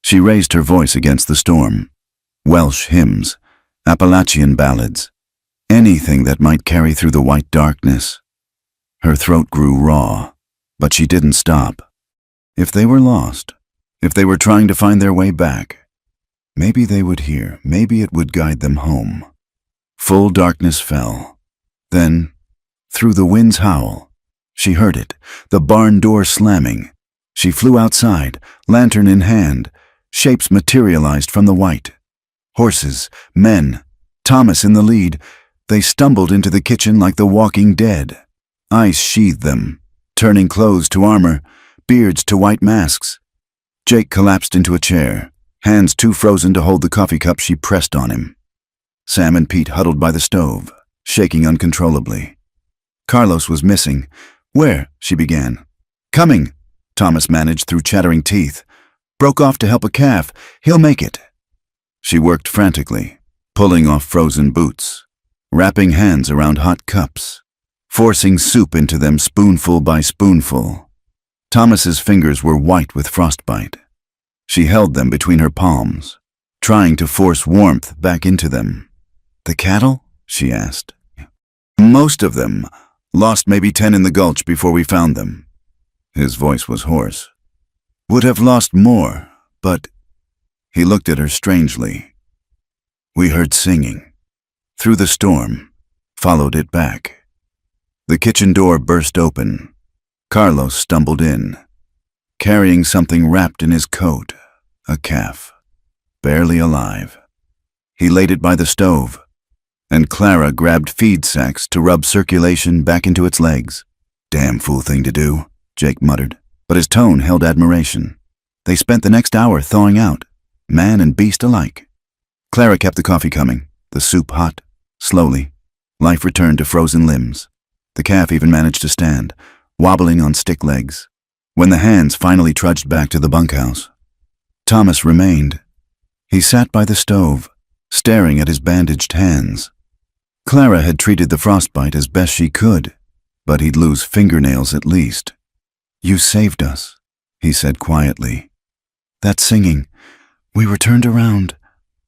she raised her voice against the storm. Welsh hymns, Appalachian ballads, anything that might carry through the white darkness. Her throat grew raw, but she didn't stop. If they were lost, if they were trying to find their way back, maybe they would hear, maybe it would guide them home. Full darkness fell. Then, through the wind's howl, she heard it, the barn door slamming. She flew outside, lantern in hand. Shapes materialized from the white. Horses, men, Thomas in the lead. They stumbled into the kitchen like the walking dead. Ice sheathed them, turning clothes to armor, beards to white masks. Jake collapsed into a chair, hands too frozen to hold the coffee cup she pressed on him. Sam and Pete huddled by the stove, shaking uncontrollably. Carlos was missing. "Where?" she began. "Coming," Thomas managed through chattering teeth. "Broke off to help a calf. He'll make it." She worked frantically, pulling off frozen boots, wrapping hands around hot cups, forcing soup into them spoonful by spoonful. Thomas's fingers were white with frostbite. She held them between her palms, trying to force warmth back into them. "The cattle?" she asked. "Most of them. Lost maybe 10 in the gulch before we found them." His voice was hoarse. "Would have lost more, but—" He looked at her strangely. "We heard singing. Through the storm, followed it back." The kitchen door burst open. Carlos stumbled in, carrying something wrapped in his coat, a calf, barely alive. He laid it by the stove, and Clara grabbed feed sacks to rub circulation back into its legs. "Damn fool thing to do," Jake muttered, but his tone held admiration. They spent the next hour thawing out, man and beast alike. Clara kept the coffee coming, the soup hot. Slowly, life returned to frozen limbs. The calf even managed to stand, wobbling on stick legs. When the hands finally trudged back to the bunkhouse, Thomas remained. He sat by the stove, staring at his bandaged hands. Clara had treated the frostbite as best she could, but he'd lose fingernails at least. "You saved us," he said quietly. "That singing, we were turned around,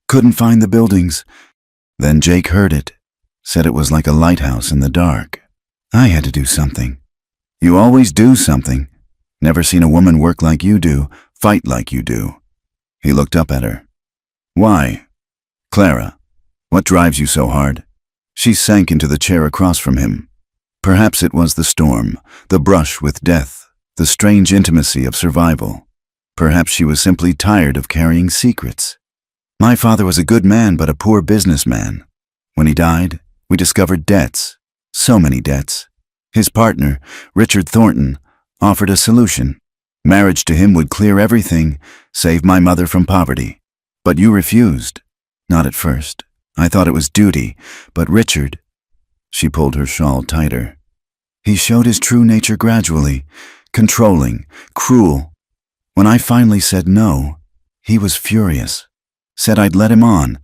couldn't find the buildings. Then Jake heard it, said it was like a lighthouse in the dark. I had to do something." "You always do something. Never seen a woman work like you do, fight like you do." He looked up at her. "Why? Clara, what drives you so hard?" She sank into the chair across from him. Perhaps it was the storm, the brush with death, the strange intimacy of survival. Perhaps she was simply tired of carrying secrets. "My father was a good man but a poor businessman. When he died, we discovered debts, so many debts. His partner, Richard Thornton, offered a solution. Marriage to him would clear everything, save my mother from poverty. But you refused. Not at first. I thought it was duty, but Richard—" She pulled her shawl tighter. "He showed his true nature gradually, controlling, cruel. When I finally said no, he was furious. Said I'd let him on,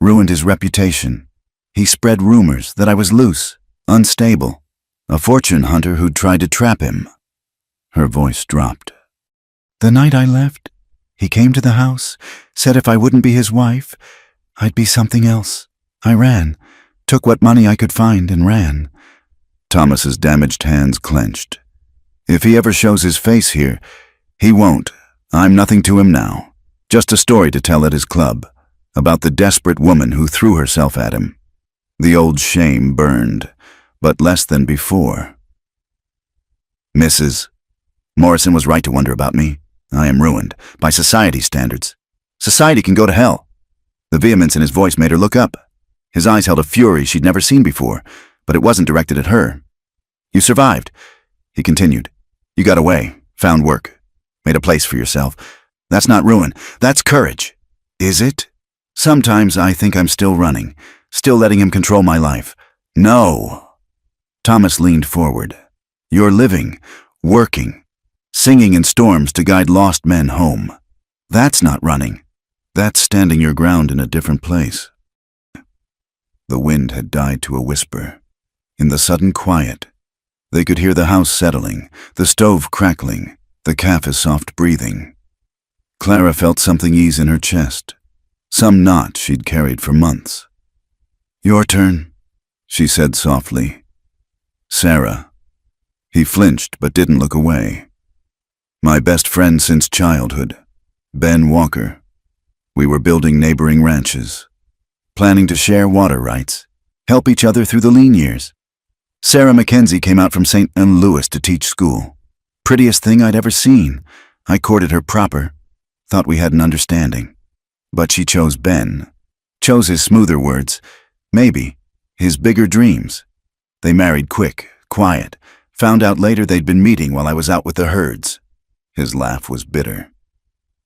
ruined his reputation. He spread rumors that I was loose, unstable, a fortune hunter who'd tried to trap him." Her voice dropped. "The night I left, he came to the house, said if I wouldn't be his wife, I'd be something else. I ran, took what money I could find and ran." Thomas's damaged hands clenched. "If he ever shows his face here, he won't. I'm nothing to him now. Just a story to tell at his club, about the desperate woman who threw herself at him. The old shame burned, but less than before." "Mrs. Morrison was right to wonder about me. I am ruined, by society standards. Society can go to hell." The vehemence in his voice made her look up. His eyes held a fury she'd never seen before, but it wasn't directed at her. "You survived," he continued. "You got away, found work, made a place for yourself. That's not ruin, that's courage." "Is it? Sometimes I think I'm still running, still letting him control my life." "No." Thomas leaned forward. "You're living, working, singing in storms to guide lost men home. That's not running. That's standing your ground in a different place." The wind had died to a whisper. In the sudden quiet, they could hear the house settling, the stove crackling, the calf's soft breathing. Clara felt something ease in her chest, some knot she'd carried for months. "Your turn," she said softly. "Sarah." He flinched but didn't look away. "My best friend since childhood, Ben Walker. We were building neighboring ranches, planning to share water rights, help each other through the lean years. Sarah Mackenzie came out from St. Louis to teach school. Prettiest thing I'd ever seen. I courted her proper, thought we had an understanding. But she chose Ben. Chose his smoother words, maybe, his bigger dreams. They married quick, quiet, found out later they'd been meeting while I was out with the herds. His laugh was bitter.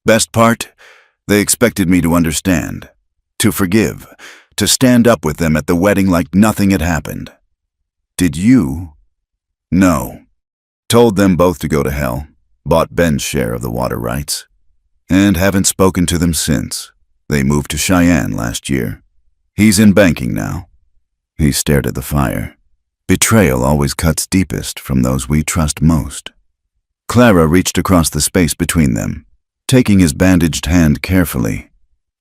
Best part? They expected me to understand, to forgive, to stand up with them at the wedding like nothing had happened. Did you? No. Told them both to go to hell, bought Ben's share of the water rights, and haven't spoken to them since. They moved to Cheyenne last year. He's in banking now. He stared at the fire. Betrayal always cuts deepest from those we trust most. Clara reached across the space between them, taking his bandaged hand carefully.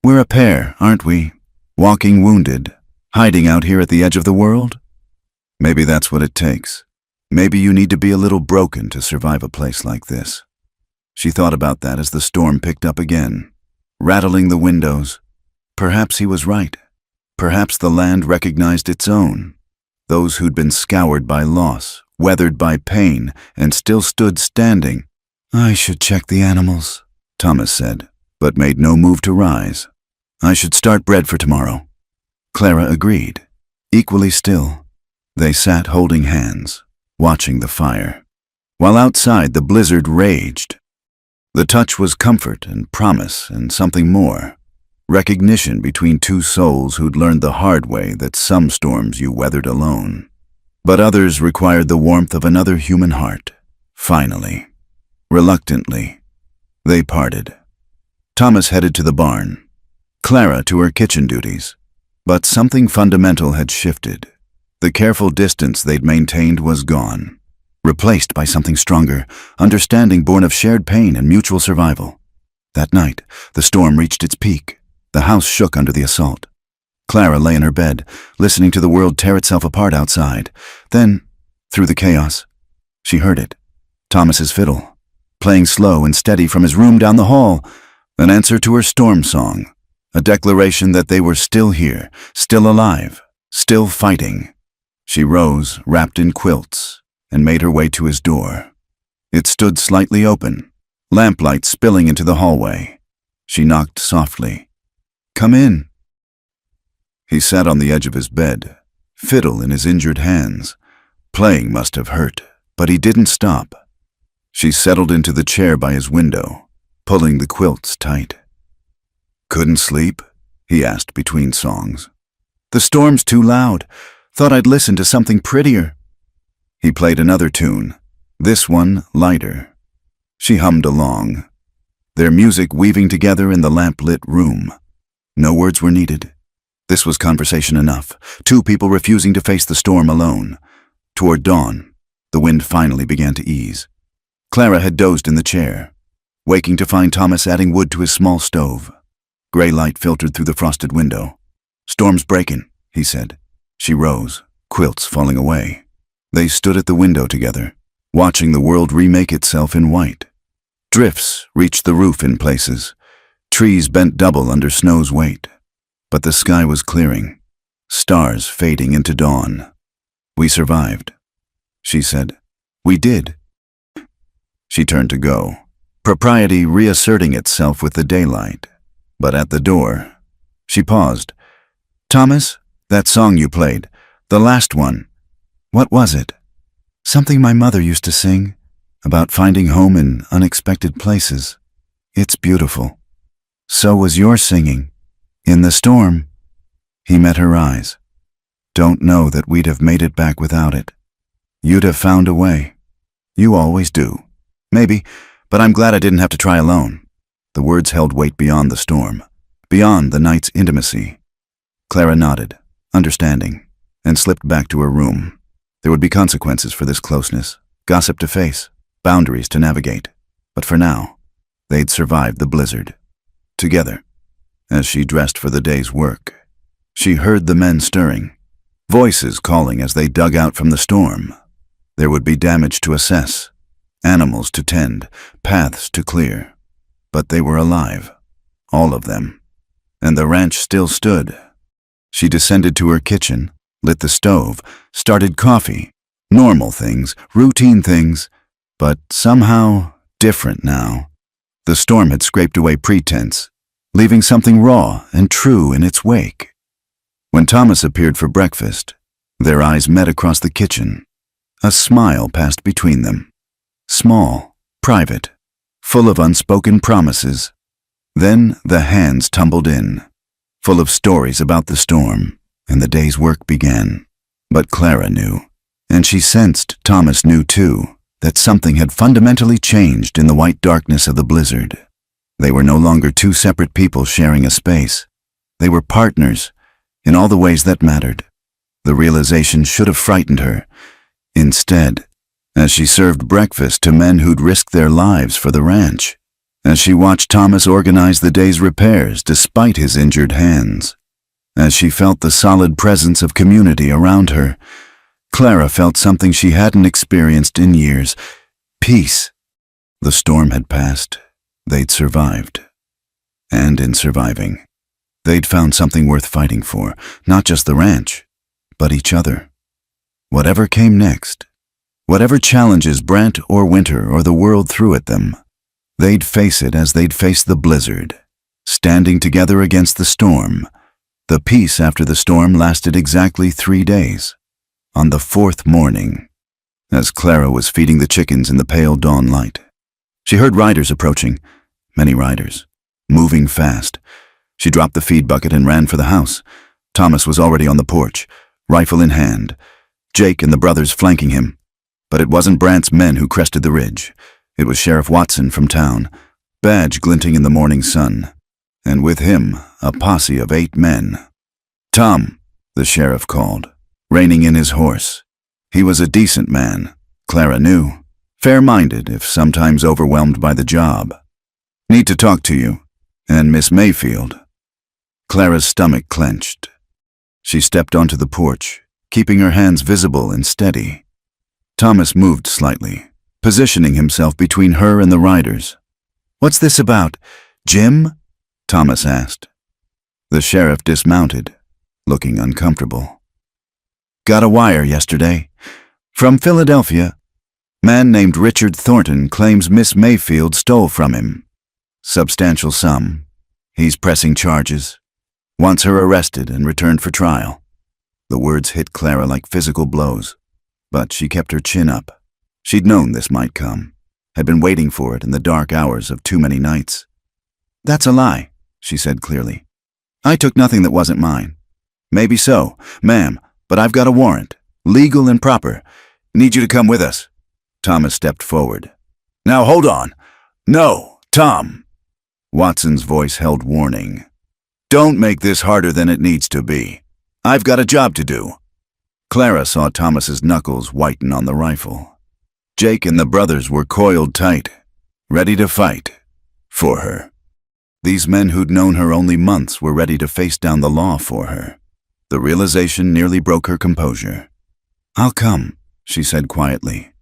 We're a pair, aren't we? Walking wounded, hiding out here at the edge of the world? Maybe that's what it takes. Maybe you need to be a little broken to survive a place like this. She thought about that as the storm picked up again, rattling the windows. Perhaps he was right. Perhaps the land recognized its own. Those who'd been scoured by loss, weathered by pain, and still stood standing. I should check the animals, Thomas said, but made no move to rise. I should start bread for tomorrow. Clara agreed. Equally still, they sat holding hands, watching the fire, while outside the blizzard raged. The touch was comfort and promise and something more. Recognition between two souls who'd learned the hard way that some storms you weathered alone, but others required the warmth of another human heart. Finally, reluctantly, they parted. Thomas headed to the barn, Clara to her kitchen duties. But something fundamental had shifted. The careful distance they'd maintained was gone, replaced by something stronger, understanding born of shared pain and mutual survival. That night, the storm reached its peak. The house shook under the assault. Clara lay in her bed, listening to the world tear itself apart outside. Then, through the chaos, she heard it. Thomas's fiddle, playing slow and steady from his room down the hall, an answer to her storm song, a declaration that they were still here, still alive, still fighting. She rose, wrapped in quilts, and made her way to his door. It stood slightly open, lamplight spilling into the hallway. She knocked softly. Come in. He sat on the edge of his bed, fiddle in his injured hands. Playing must have hurt, but he didn't stop. She settled into the chair by his window, pulling the quilts tight. Couldn't sleep? He asked between songs. The storm's too loud. Thought I'd listen to something prettier. He played another tune, this one lighter. She hummed along, their music weaving together in the lamp-lit room. No words were needed. This was conversation enough, two people refusing to face the storm alone. Toward dawn, the wind finally began to ease. Clara had dozed in the chair, waking to find Thomas adding wood to his small stove. Gray light filtered through the frosted window. Storm's breaking, he said. She rose, quilts falling away. They stood at the window together, watching the world remake itself in white. Drifts reached the roof in places. Trees bent double under snow's weight. But the sky was clearing, stars fading into dawn. We survived, she said. We did. She turned to go, propriety reasserting itself with the daylight. But at the door, she paused. Thomas, that song you played, the last one, what was it? Something my mother used to sing, about finding home in unexpected places. It's beautiful. So was your singing. In the storm. He met her eyes. Don't know that we'd have made it back without it. You'd have found a way. You always do. Maybe, but I'm glad I didn't have to try alone. The words held weight beyond the storm, beyond the night's intimacy. Clara nodded, understanding, and slipped back to her room. There would be consequences for this closeness, gossip to face, boundaries to navigate. But for now, they'd survived the blizzard. Together. As she dressed for the day's work, she heard the men stirring, voices calling as they dug out from the storm. There would be damage to assess, animals to tend, paths to clear. But they were alive, all of them, and the ranch still stood. She descended to her kitchen, lit the stove, started coffee, normal things, routine things, but somehow different now. The storm had scraped away pretense, leaving something raw and true in its wake. When Thomas appeared for breakfast, their eyes met across the kitchen. A smile passed between them. Small, private, full of unspoken promises. Then the hands tumbled in, full of stories about the storm, and the day's work began. But Clara knew, and she sensed Thomas knew too, that something had fundamentally changed in the white darkness of the blizzard. They were no longer two separate people sharing a space. They were partners, in all the ways that mattered. The realization should have frightened her. Instead, as she served breakfast to men who'd risked their lives for the ranch, as she watched Thomas organize the day's repairs despite his injured hands, as she felt the solid presence of community around her, Clara felt something she hadn't experienced in years: peace. The storm had passed. They'd survived. And in surviving, they'd found something worth fighting for, not just the ranch, but each other. Whatever came next, whatever challenges Brant or Winter or the world threw at them, they'd face it as they'd faced the blizzard, standing together against the storm. The peace after the storm lasted exactly 3 days. On the 4th morning, as Clara was feeding the chickens in the pale dawn light, she heard riders approaching, many riders, moving fast. She dropped the feed bucket and ran for the house. Thomas was already on the porch, rifle in hand, Jake and the brothers flanking him. But it wasn't Brant's men who crested the ridge. It was Sheriff Watson from town, badge glinting in the morning sun, and with him a posse of 8 men. "Tom," the sheriff called, reining in his horse. He was a decent man, Clara knew, fair-minded if sometimes overwhelmed by the job. "Need to talk to you, and Miss Mayfield." Clara's stomach clenched. She stepped onto the porch, keeping her hands visible and steady. Thomas moved slightly, positioning himself between her and the riders. "What's this about, Jim?" Thomas asked. The sheriff dismounted, looking uncomfortable. "Got a wire yesterday. From Philadelphia. Man named Richard Thornton claims Miss Mayfield stole from him. Substantial sum. He's pressing charges. Wants her arrested and returned for trial." The words hit Clara like physical blows, but she kept her chin up. She'd known this might come, had been waiting for it in the dark hours of too many nights. "That's a lie," she said clearly. "I took nothing that wasn't mine." "Maybe so, ma'am, but I've got a warrant, legal and proper. Need you to come with us." Thomas stepped forward. "Now hold on. No, Tom." Watson's voice held warning. "Don't make this harder than it needs to be. I've got a job to do." Clara saw Thomas's knuckles whiten on the rifle. Jake and the brothers were coiled tight, ready to fight. For her. These men who'd known her only months were ready to face down the law for her. The realization nearly broke her composure. "I'll come," she said quietly.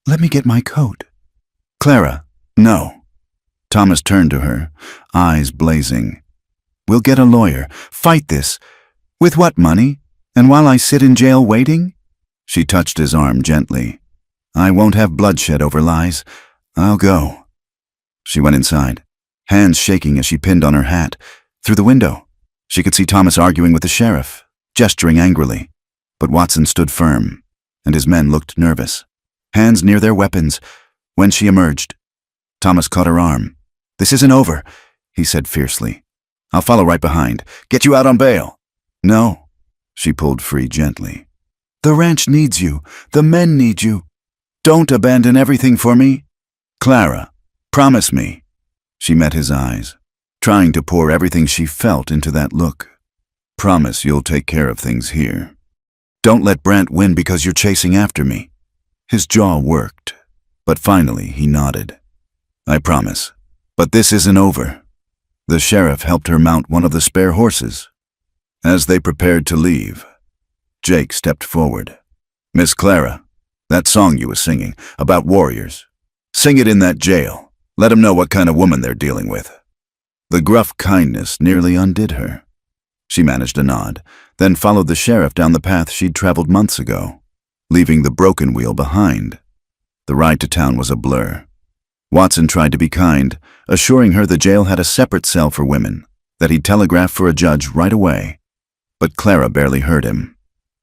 "Let me get my coat." "Clara, no." Thomas turned to her, eyes blazing. "We'll get a lawyer. Fight this. With what money? And while I sit in jail waiting?" She touched his arm gently. "I won't have bloodshed over lies. I'll go." She went inside, hands shaking as she pinned on her hat. Through the window, she could see Thomas arguing with the sheriff, gesturing angrily. But Watson stood firm, and his men looked nervous, hands near their weapons. When she emerged, Thomas caught her arm. "This isn't over," he said fiercely. "I'll follow right behind. Get you out on bail." "No." She pulled free gently. "The ranch needs you. The men need you. Don't abandon everything for me." "Clara, promise me." She met his eyes, trying to pour everything she felt into that look. "Promise you'll take care of things here. Don't let Brant win because you're chasing after me." His jaw worked, but finally he nodded. "I promise. But this isn't over." The sheriff helped her mount one of the spare horses. As they prepared to leave, Jake stepped forward. "Miss Clara, that song you were singing, about warriors, sing it in that jail. Let 'em know what kind of woman they're dealing with." The gruff kindness nearly undid her. She managed a nod, then followed the sheriff down the path she'd traveled months ago, leaving the broken wheel behind. The ride to town was a blur. Watson tried to be kind, assuring her the jail had a separate cell for women, that he'd telegraph for a judge right away. But Clara barely heard him.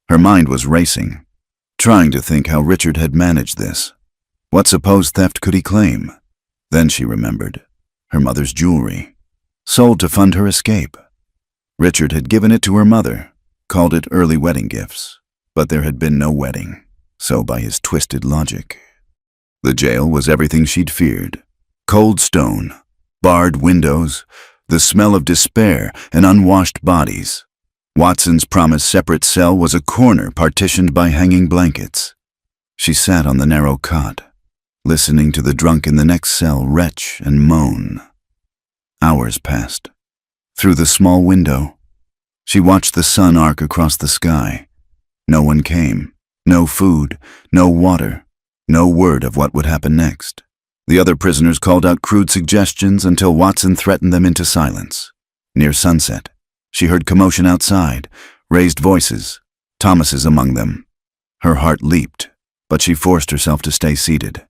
Her mind was racing, trying to think how Richard had managed this. What supposed theft could he claim? Then she remembered. Her mother's jewelry, sold to fund her escape. Richard had given it to her mother, called it early wedding gifts, but there had been no wedding, so by his twisted logic. The jail was everything she'd feared. Cold stone, barred windows, the smell of despair and unwashed bodies. Watson's promised separate cell was a corner partitioned by hanging blankets. She sat on the narrow cot, listening to the drunk in the next cell retch and moan. Hours passed. Through the small window, she watched the sun arc across the sky. No one came. No food, no water, no word of what would happen next. The other prisoners called out crude suggestions until Watson threatened them into silence. Near sunset, she heard commotion outside, raised voices, Thomas's among them. Her heart leaped, but she forced herself to stay seated.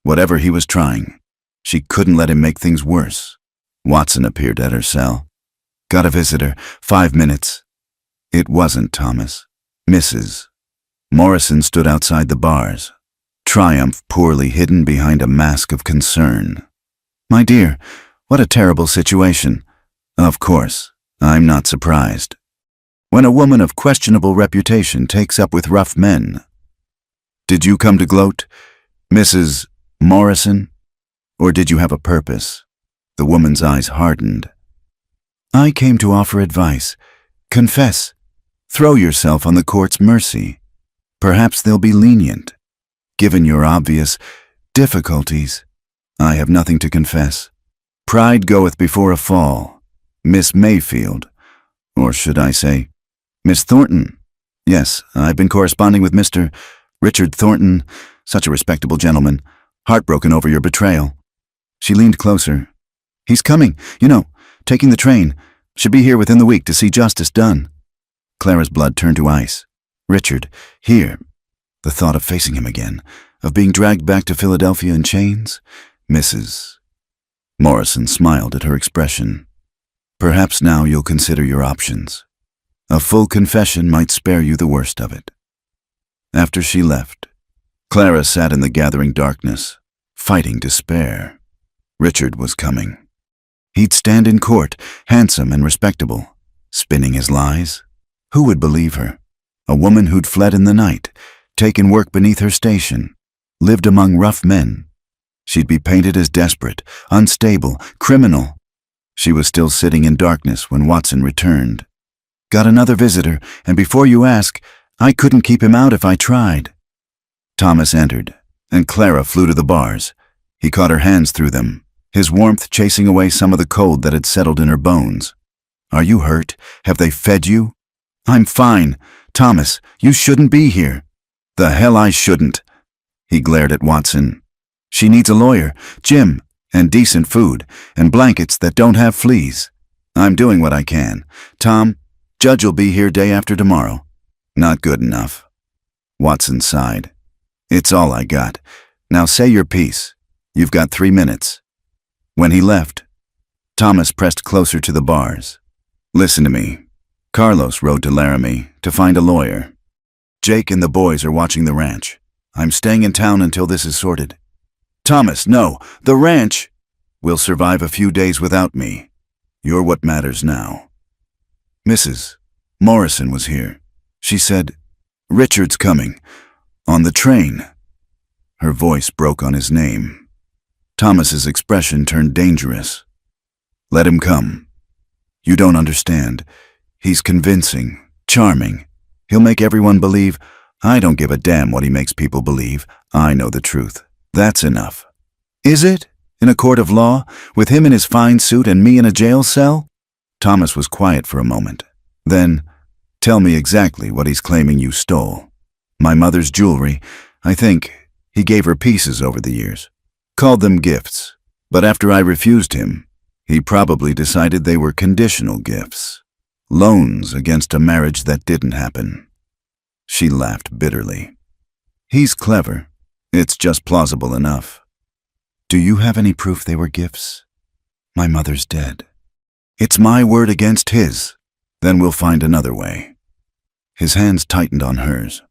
Whatever he was trying, she couldn't let him make things worse. Watson appeared at her cell. Got a visitor, 5 minutes. It wasn't Thomas. Mrs. Morrison stood outside the bars, triumph poorly hidden behind a mask of concern. My dear, what a terrible situation. Of course, I'm not surprised. When a woman of questionable reputation takes up with rough men. Did you come to gloat, Mrs. Morrison? Or did you have a purpose? The woman's eyes hardened. I came to offer advice. Confess. Throw yourself on the court's mercy. Perhaps they'll be lenient. Given your obvious difficulties, I have nothing to confess. Pride goeth before a fall. Miss Mayfield, or should I say, Miss Thornton. Yes, I've been corresponding with Mr. Richard Thornton, such a respectable gentleman, heartbroken over your betrayal. She leaned closer. He's coming, taking the train. Should be here within the week to see justice done. Clara's blood turned to ice. Richard, here. The thought of facing him again, of being dragged back to Philadelphia in chains. Mrs. Morrison smiled at her expression. Perhaps now you'll consider your options. A full confession might spare you the worst of it. After she left, Clara sat in the gathering darkness, fighting despair. Richard was coming. He'd stand in court, handsome and respectable, spinning his lies. Who would believe her? A woman who'd fled in the night, taken work beneath her station, lived among rough men. She'd be painted as desperate, unstable, criminal. She was still sitting in darkness when Watson returned. Got another visitor, and before you ask, I couldn't keep him out if I tried. Thomas entered, and Clara flew to the bars. He caught her hands through them, his warmth chasing away some of the cold that had settled in her bones. Are you hurt? Have they fed you? I'm fine. Thomas, you shouldn't be here. The hell I shouldn't. He glared at Watson. She needs a lawyer, Jim, and decent food, and blankets that don't have fleas. I'm doing what I can. Tom, Judge will be here day after tomorrow. Not good enough. Watson sighed. It's all I got. Now say your piece. You've got 3 minutes. When he left, Thomas pressed closer to the bars. Listen to me. Carlos rode to Laramie to find a lawyer. Jake and the boys are watching the ranch. I'm staying in town until this is sorted. Thomas, no, the ranch will survive a few days without me. You're what matters now. Mrs. Morrison was here. She said, Richard's coming. On the train. Her voice broke on his name. Thomas's expression turned dangerous. Let him come. You don't understand. He's convincing, charming. He'll make everyone believe. I don't give a damn what he makes people believe. I know the truth. That's enough. Is it? In a court of law? With him in his fine suit and me in a jail cell? Thomas was quiet for a moment. Then, tell me exactly what he's claiming you stole. My mother's jewelry. I think he gave her pieces over the years. Called them gifts. But after I refused him, he probably decided they were conditional gifts. Loans against a marriage that didn't happen. She laughed bitterly. He's clever. It's just plausible enough. Do you have any proof they were gifts? My mother's dead. It's my word against his. Then we'll find another way. His hands tightened on hers.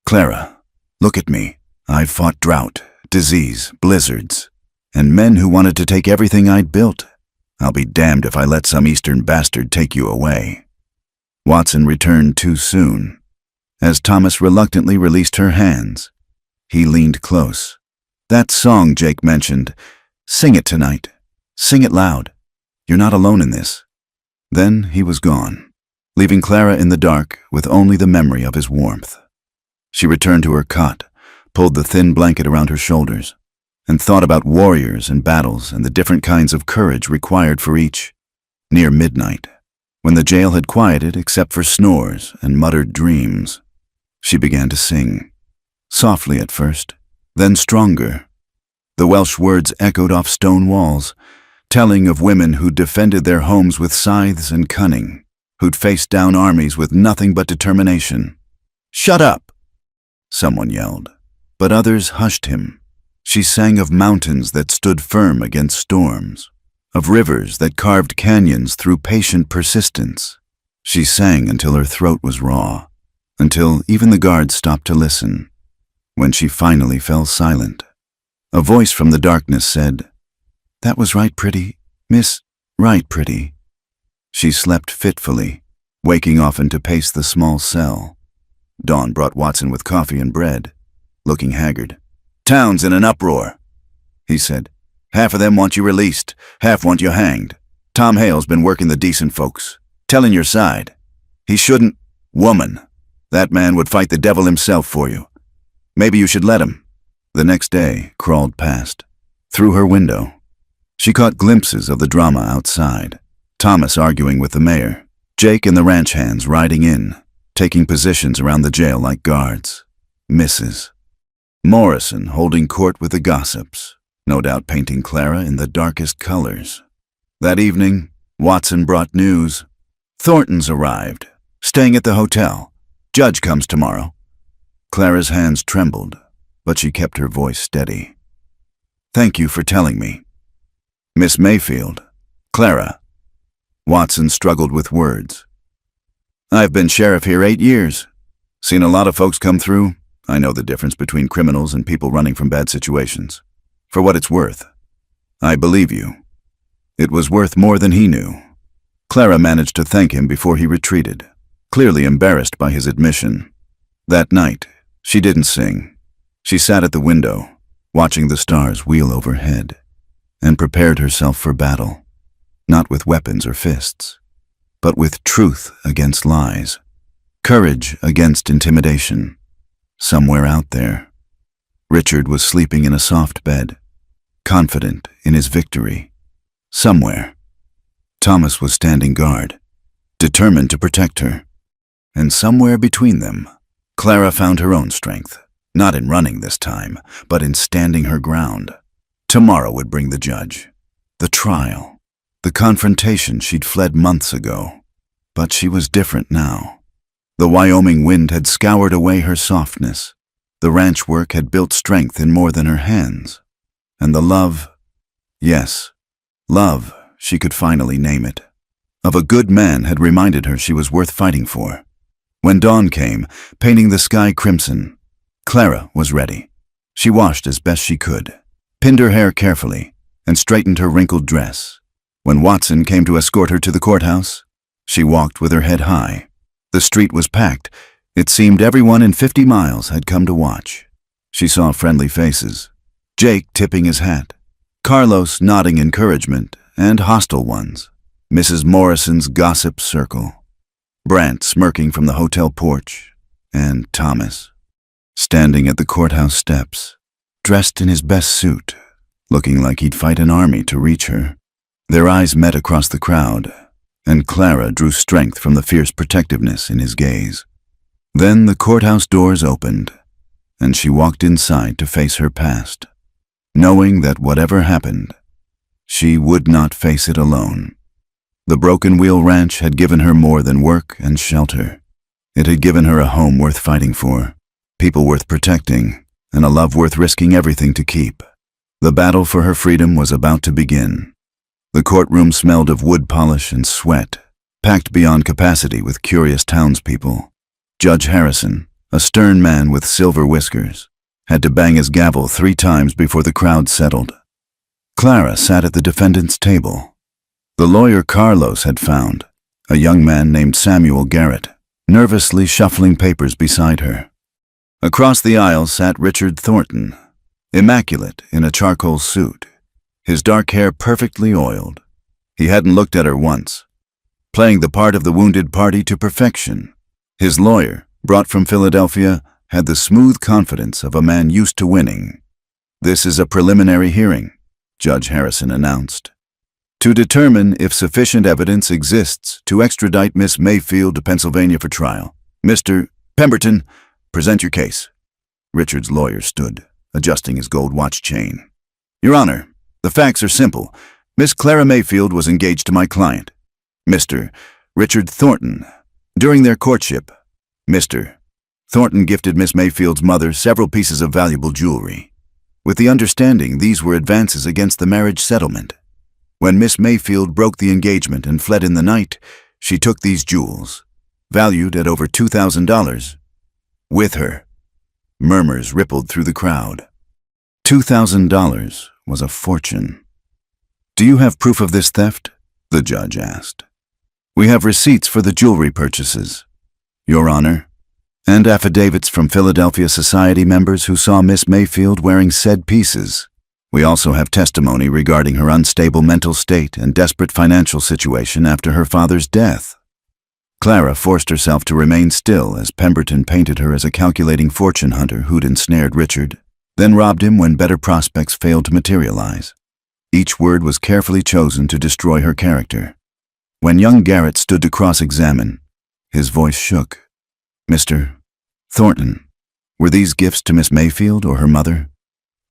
Clara, look at me. I've fought drought, disease, blizzards, and men who wanted to take everything I'd built. I'll be damned if I let some eastern bastard take you away. Watson returned too soon. As Thomas reluctantly released her hands, he leaned close. That song Jake mentioned, sing it tonight. Sing it loud. You're not alone in this. Then he was gone, leaving Clara in the dark with only the memory of his warmth. She returned to her cot, pulled the thin blanket around her shoulders, and thought about warriors and battles and the different kinds of courage required for each. Near midnight, when the jail had quieted except for snores and muttered dreams, she began to sing, softly at first, then stronger. The Welsh words echoed off stone walls, telling of women who'd defended their homes with scythes and cunning, who'd faced down armies with nothing but determination. "Shut up!" someone yelled, but others hushed him. She sang of mountains that stood firm against storms, of rivers that carved canyons through patient persistence. She sang until her throat was raw, until even the guards stopped to listen. When she finally fell silent, a voice from the darkness said, "That was right, pretty, miss, right, pretty." She slept fitfully, waking often to pace the small cell. Dawn brought Watson with coffee and bread, looking haggard. "Town's in an uproar," he said. "Half of them want you released, half want you hanged. Tom Hale's been working the decent folks, telling your side. He shouldn't. Woman, that man would fight the devil himself for you. Maybe you should let him." The next day crawled past. Through her window, she caught glimpses of the drama outside. Thomas arguing with the mayor, Jake and the ranch hands riding in, taking positions around the jail like guards. Mrs. Morrison holding court with the gossips, no doubt painting Clara in the darkest colors. That evening, Watson brought news. Thornton's arrived, staying at the hotel. Judge comes tomorrow. Clara's hands trembled, but she kept her voice steady. "Thank you for telling me." "Miss Mayfield." "Clara." Watson struggled with words. "I've been sheriff here 8 years. Seen a lot of folks come through. I know the difference between criminals and people running from bad situations. For what it's worth, I believe you." It was worth more than he knew. Clara managed to thank him before he retreated, clearly embarrassed by his admission. That night, she didn't sing. She sat at the window, watching the stars wheel overhead, and prepared herself for battle, not with weapons or fists, but with truth against lies, courage against intimidation. Somewhere out there, Richard was sleeping in a soft bed, confident in his victory. Somewhere, Thomas was standing guard, determined to protect her. And somewhere between them, Clara found her own strength, not in running this time, but in standing her ground. Tomorrow would bring the judge, the trial, the confrontation she'd fled months ago. But she was different now. The Wyoming wind had scoured away her softness. The ranch work had built strength in more than her hands. And the love, yes, love, she could finally name it, of a good man had reminded her she was worth fighting for. When dawn came, painting the sky crimson, Clara was ready. She washed as best she could, pinned her hair carefully, and straightened her wrinkled dress. When Watson came to escort her to the courthouse, she walked with her head high. The street was packed. It seemed everyone in 50 miles had come to watch. She saw friendly faces, Jake tipping his hat, Carlos nodding encouragement, and hostile ones, Mrs. Morrison's gossip circle, Brant smirking from the hotel porch, and Thomas, standing at the courthouse steps, dressed in his best suit, looking like he'd fight an army to reach her. Their eyes met across the crowd, and Clara drew strength from the fierce protectiveness in his gaze. Then the courthouse doors opened, and she walked inside to face her past, knowing that whatever happened, she would not face it alone. The Broken Wheel Ranch had given her more than work and shelter. It had given her a home worth fighting for, people worth protecting, and a love worth risking everything to keep. The battle for her freedom was about to begin. The courtroom smelled of wood polish and sweat, packed beyond capacity with curious townspeople. Judge Harrison, a stern man with silver whiskers, had to bang his gavel 3 times before the crowd settled. Clara sat at the defendant's table. The lawyer Carlos had found a young man named Samuel Garrett, nervously shuffling papers beside her. Across the aisle sat Richard Thornton, immaculate in a charcoal suit, his dark hair perfectly oiled. He hadn't looked at her once, playing the part of the wounded party to perfection. His lawyer, brought from Philadelphia, had the smooth confidence of a man used to winning. "This is a preliminary hearing," Judge Harrison announced, "to determine if sufficient evidence exists to extradite Miss Mayfield to Pennsylvania for trial. Mr. Pemberton, present your case." Richard's lawyer stood, adjusting his gold watch chain. "Your Honor, the facts are simple. Miss Clara Mayfield was engaged to my client, Mr. Richard Thornton. During their courtship, Mr. Thornton gifted Miss Mayfield's mother several pieces of valuable jewelry, with the understanding these were advances against the marriage settlement. When Miss Mayfield broke the engagement and fled in the night, she took these jewels, valued at over $2,000, with her." Murmurs rippled through the crowd. $2,000 was a fortune. "Do you have proof of this theft?" the judge asked. "We have receipts for the jewelry purchases, Your Honor, and affidavits from Philadelphia Society members who saw Miss Mayfield wearing said pieces. We also have testimony regarding her unstable mental state and desperate financial situation after her father's death." Clara forced herself to remain still as Pemberton painted her as a calculating fortune hunter who'd ensnared Richard, then robbed him when better prospects failed to materialize. Each word was carefully chosen to destroy her character. When young Garrett stood to cross-examine, his voice shook. "Mr. Thornton, were these gifts to Miss Mayfield or her mother?"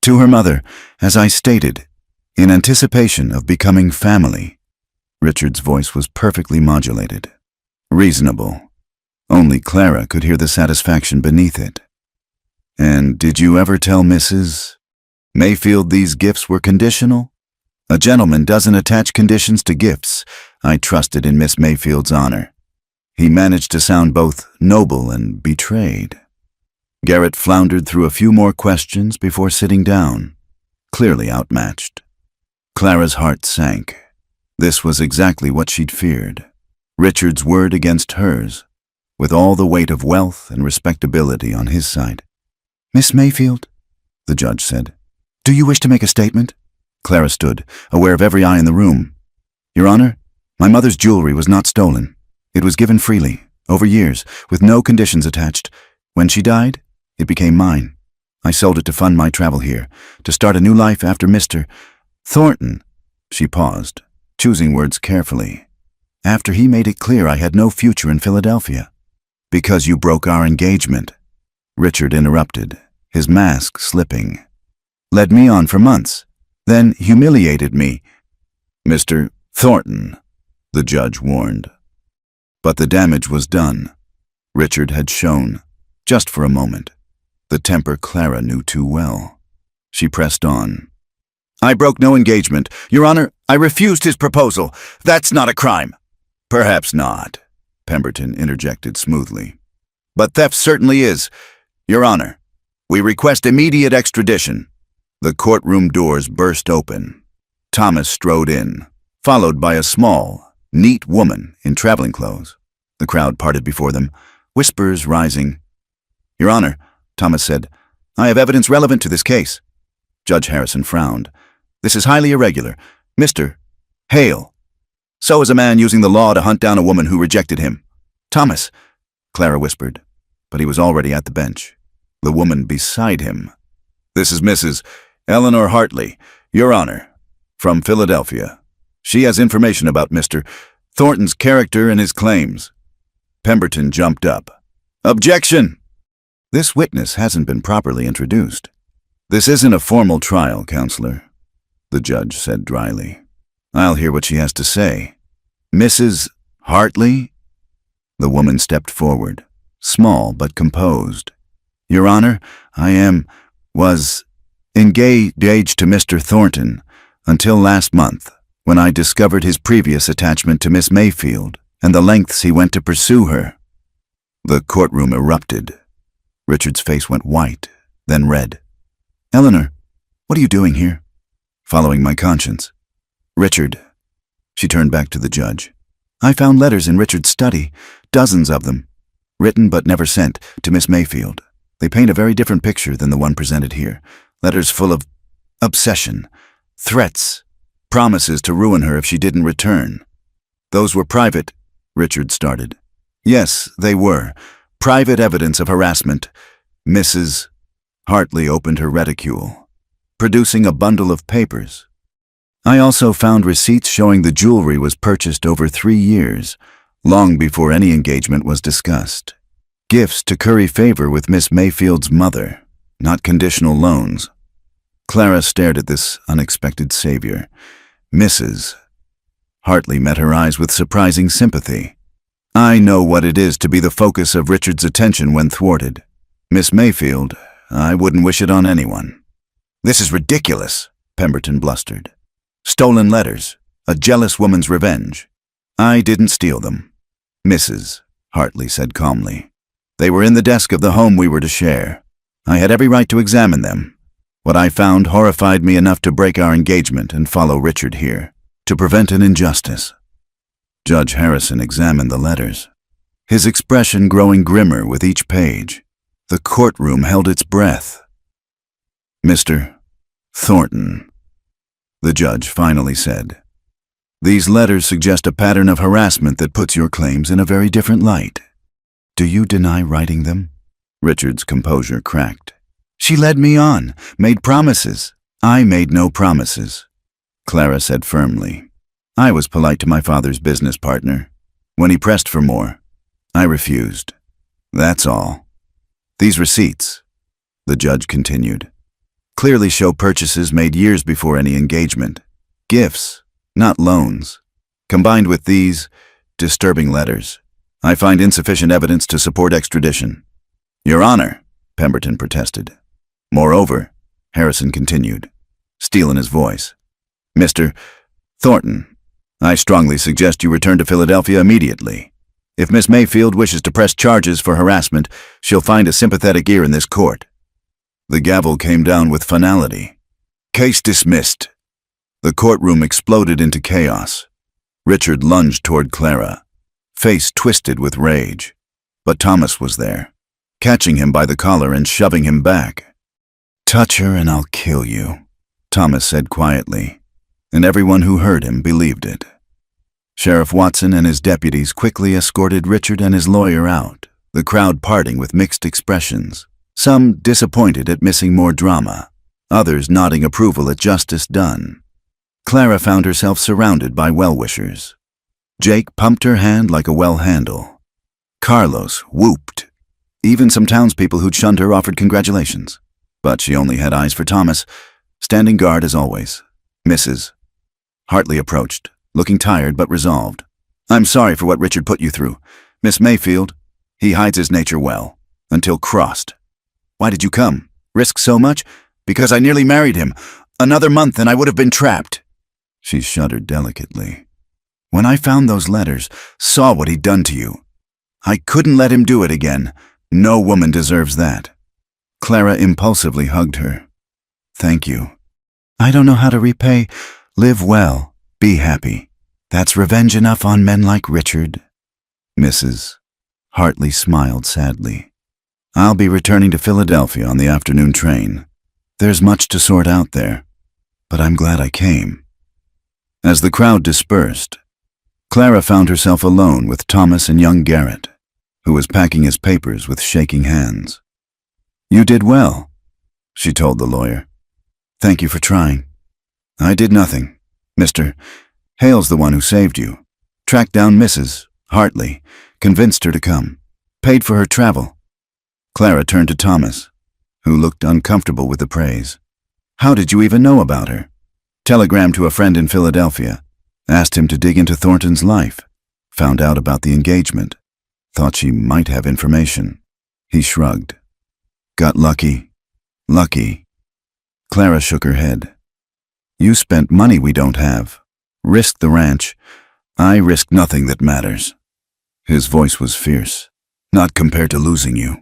"To her mother, as I stated, in anticipation of becoming family." Richard's voice was perfectly modulated. Reasonable. Only Clara could hear the satisfaction beneath it. "And did you ever tell Mrs. Mayfield these gifts were conditional?" "A gentleman doesn't attach conditions to gifts. I trusted in Miss Mayfield's honor." He managed to sound both noble and betrayed. Garrett floundered through a few more questions before sitting down, clearly outmatched. Clara's heart sank. This was exactly what she'd feared. Richard's word against hers, with all the weight of wealth and respectability on his side. "Miss Mayfield," the judge said, "do you wish to make a statement?" Clara stood, aware of every eye in the room. "Your Honor, my mother's jewelry was not stolen. It was given freely, over years, with no conditions attached. When she died, it became mine. I sold it to fund my travel here, to start a new life after Mr. Thornton." She paused, choosing words carefully. "After he made it clear I had no future in Philadelphia." "Because you broke our engagement," Richard interrupted, his mask slipping. "Led me on for months, then humiliated me." "Mr. Thornton," the judge warned. But the damage was done. Richard had shown, just for a moment, the temper Clara knew too well. She pressed on. "I broke no engagement. Your Honor, I refused his proposal. That's not a crime." "Perhaps not," Pemberton interjected smoothly. "But theft certainly is. Your Honor, we request immediate extradition." The courtroom doors burst open. Thomas strode in, followed by a small, neat woman in traveling clothes. The crowd parted before them, whispers rising. "Your Honor," Thomas said, "I have evidence relevant to this case." Judge Harrison frowned. "This is highly irregular. Mr. Hale. So is a man using the law to hunt down a woman who rejected him." "Thomas," Clara whispered, but he was already at the bench. The woman beside him. "This is Mrs. Eleanor Hartley, Your Honor, from Philadelphia. She has information about Mr. Thornton's character and his claims." Pemberton jumped up. "Objection! This witness hasn't been properly introduced." "This isn't a formal trial, Counselor," the judge said dryly. "I'll hear what she has to say." "Mrs. Hartley?" The woman stepped forward, small but composed. "Your Honor, was Engaged to Mr. Thornton until last month, when I discovered his previous attachment to Miss Mayfield and the lengths he went to pursue her." The courtroom erupted. Richard's face went white, then red. "Eleanor, what are you doing here?" "Following my conscience." "Richard." She turned back to the judge. "I found letters in Richard's study, dozens of them, written but never sent, to Miss Mayfield. They paint a very different picture than the one presented here. Letters full of obsession, threats, promises to ruin her if she didn't return." "Those were private," Richard started. "Yes, they were. Private evidence of harassment." Mrs. Hartley opened her reticule, producing a bundle of papers. "I also found receipts showing the jewelry was purchased over 3 years, long before any engagement was discussed. Gifts to curry favor with Miss Mayfield's mother, not conditional loans." Clara stared at this unexpected savior. Mrs. Hartley met her eyes with surprising sympathy. "I know what it is to be the focus of Richard's attention when thwarted. Miss Mayfield, I wouldn't wish it on anyone." "This is ridiculous," Pemberton blustered. "Stolen letters, a jealous woman's revenge." "I didn't steal them," Mrs. Hartley said calmly. "They were in the desk of the home we were to share. I had every right to examine them. What I found horrified me enough to break our engagement and follow Richard here, to prevent an injustice." Judge Harrison examined the letters, his expression growing grimmer with each page. The courtroom held its breath. "Mr. Thornton," the judge finally said, "these letters suggest a pattern of harassment that puts your claims in a very different light. Do you deny writing them?" Richard's composure cracked. "She led me on, made promises." "I made no promises," Clara said firmly. "I was polite to my father's business partner. When he pressed for more, I refused. That's all. These receipts," the judge continued, "clearly show purchases made years before any engagement. Gifts, not loans. Combined with these disturbing letters, I find insufficient evidence to support extradition." "Your Honor," Pemberton protested. "Moreover," Harrison continued, steel in his voice, "Mr. Thornton, I strongly suggest you return to Philadelphia immediately. If Miss Mayfield wishes to press charges for harassment, she'll find a sympathetic ear in this court." The gavel came down with finality. "Case dismissed." The courtroom exploded into chaos. Richard lunged toward Clara, face twisted with rage. But Thomas was there, catching him by the collar and shoving him back. "Touch her and I'll kill you," Thomas said quietly, and everyone who heard him believed it. Sheriff Watson and his deputies quickly escorted Richard and his lawyer out, the crowd parting with mixed expressions, some disappointed at missing more drama, others nodding approval at justice done. Clara found herself surrounded by well-wishers. Jake pumped her hand like a well handle. Carlos whooped. Even some townspeople who'd shunned her offered congratulations. But she only had eyes for Thomas, standing guard as always. Mrs. Hartley approached, looking tired but resolved. "I'm sorry for what Richard put you through. Miss Mayfield, he hides his nature well, until crossed." "Why did you come? Risk so much?" "Because I nearly married him. Another month and I would have been trapped." She shuddered delicately. "When I found those letters, saw what he'd done to you, I couldn't let him do it again. No woman deserves that." Clara impulsively hugged her. "Thank you. I don't know how to repay. Live well. Be happy. That's revenge enough on men like Richard." Mrs. Hartley smiled sadly. "I'll be returning to Philadelphia on the afternoon train. There's much to sort out there, but I'm glad I came." As the crowd dispersed, Clara found herself alone with Thomas and young Garrett, who was packing his papers with shaking hands. "You did well," she told the lawyer. "Thank you for trying." "I did nothing. Mr. Hale's the one who saved you. Tracked down Mrs. Hartley, convinced her to come, paid for her travel." Clara turned to Thomas, who looked uncomfortable with the praise. "How did you even know about her?" "Telegrammed to a friend in Philadelphia. Asked him to dig into Thornton's life. Found out about the engagement. Thought she might have information." He shrugged. "Got lucky." "Lucky." Clara shook her head. You spent money we don't have. Risked the ranch. I risk nothing that matters. His voice was fierce. Not compared to losing you.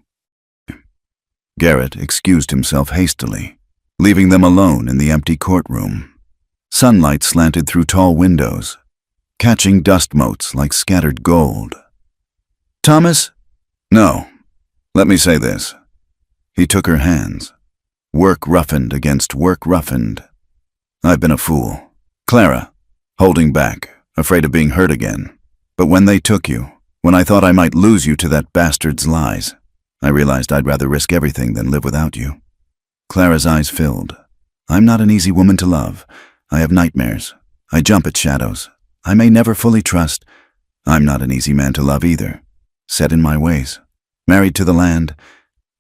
Garrett excused himself hastily, leaving them alone in the empty courtroom. Sunlight slanted through tall windows, catching dust motes like scattered gold. Thomas? No. Let me say this. He took her hands. Work roughened against work roughened. I've been a fool. Clara, holding back, afraid of being hurt again. But when they took you, when I thought I might lose you to that bastard's lies, I realized I'd rather risk everything than live without you. Clara's eyes filled. I'm not an easy woman to love. I have nightmares. I jump at shadows. I may never fully trust. I'm not an easy man to love either. Set in my ways. Married to the land,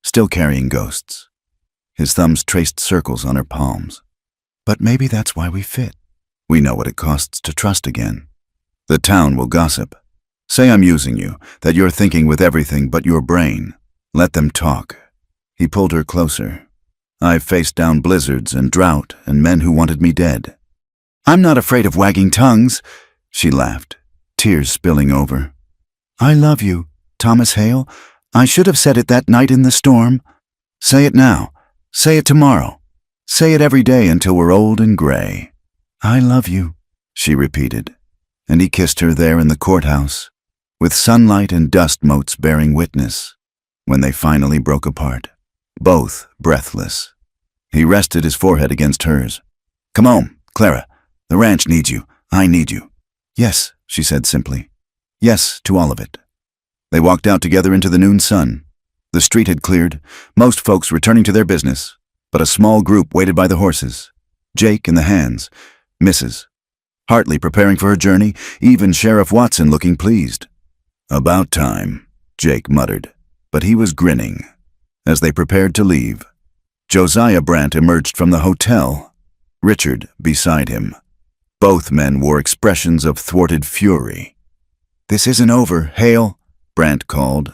still carrying ghosts. His thumbs traced circles on her palms. But maybe that's why we fit. We know what it costs to trust again. The town will gossip. Say I'm using you, that you're thinking with everything but your brain. Let them talk. He pulled her closer. I've faced down blizzards and drought and men who wanted me dead. I'm not afraid of wagging tongues, she laughed, tears spilling over. I love you, Thomas Hale. I should have said it that night in the storm. Say it now. Say it tomorrow. Say it every day until we're old and gray. I love you, she repeated, and he kissed her there in the courthouse, with sunlight and dust motes bearing witness, when they finally broke apart, both breathless. He rested his forehead against hers. Come home, Clara. The ranch needs you. I need you. Yes, she said simply. Yes to all of it. They walked out together into the noon sun. The street had cleared, most folks returning to their business, but a small group waited by the horses. Jake and the hands, Mrs. Hartley preparing for her journey, even Sheriff Watson looking pleased. About time, Jake muttered, but he was grinning. As they prepared to leave, Josiah Brandt emerged from the hotel, Richard beside him. Both men wore expressions of thwarted fury. This isn't over, Hale, Brandt called.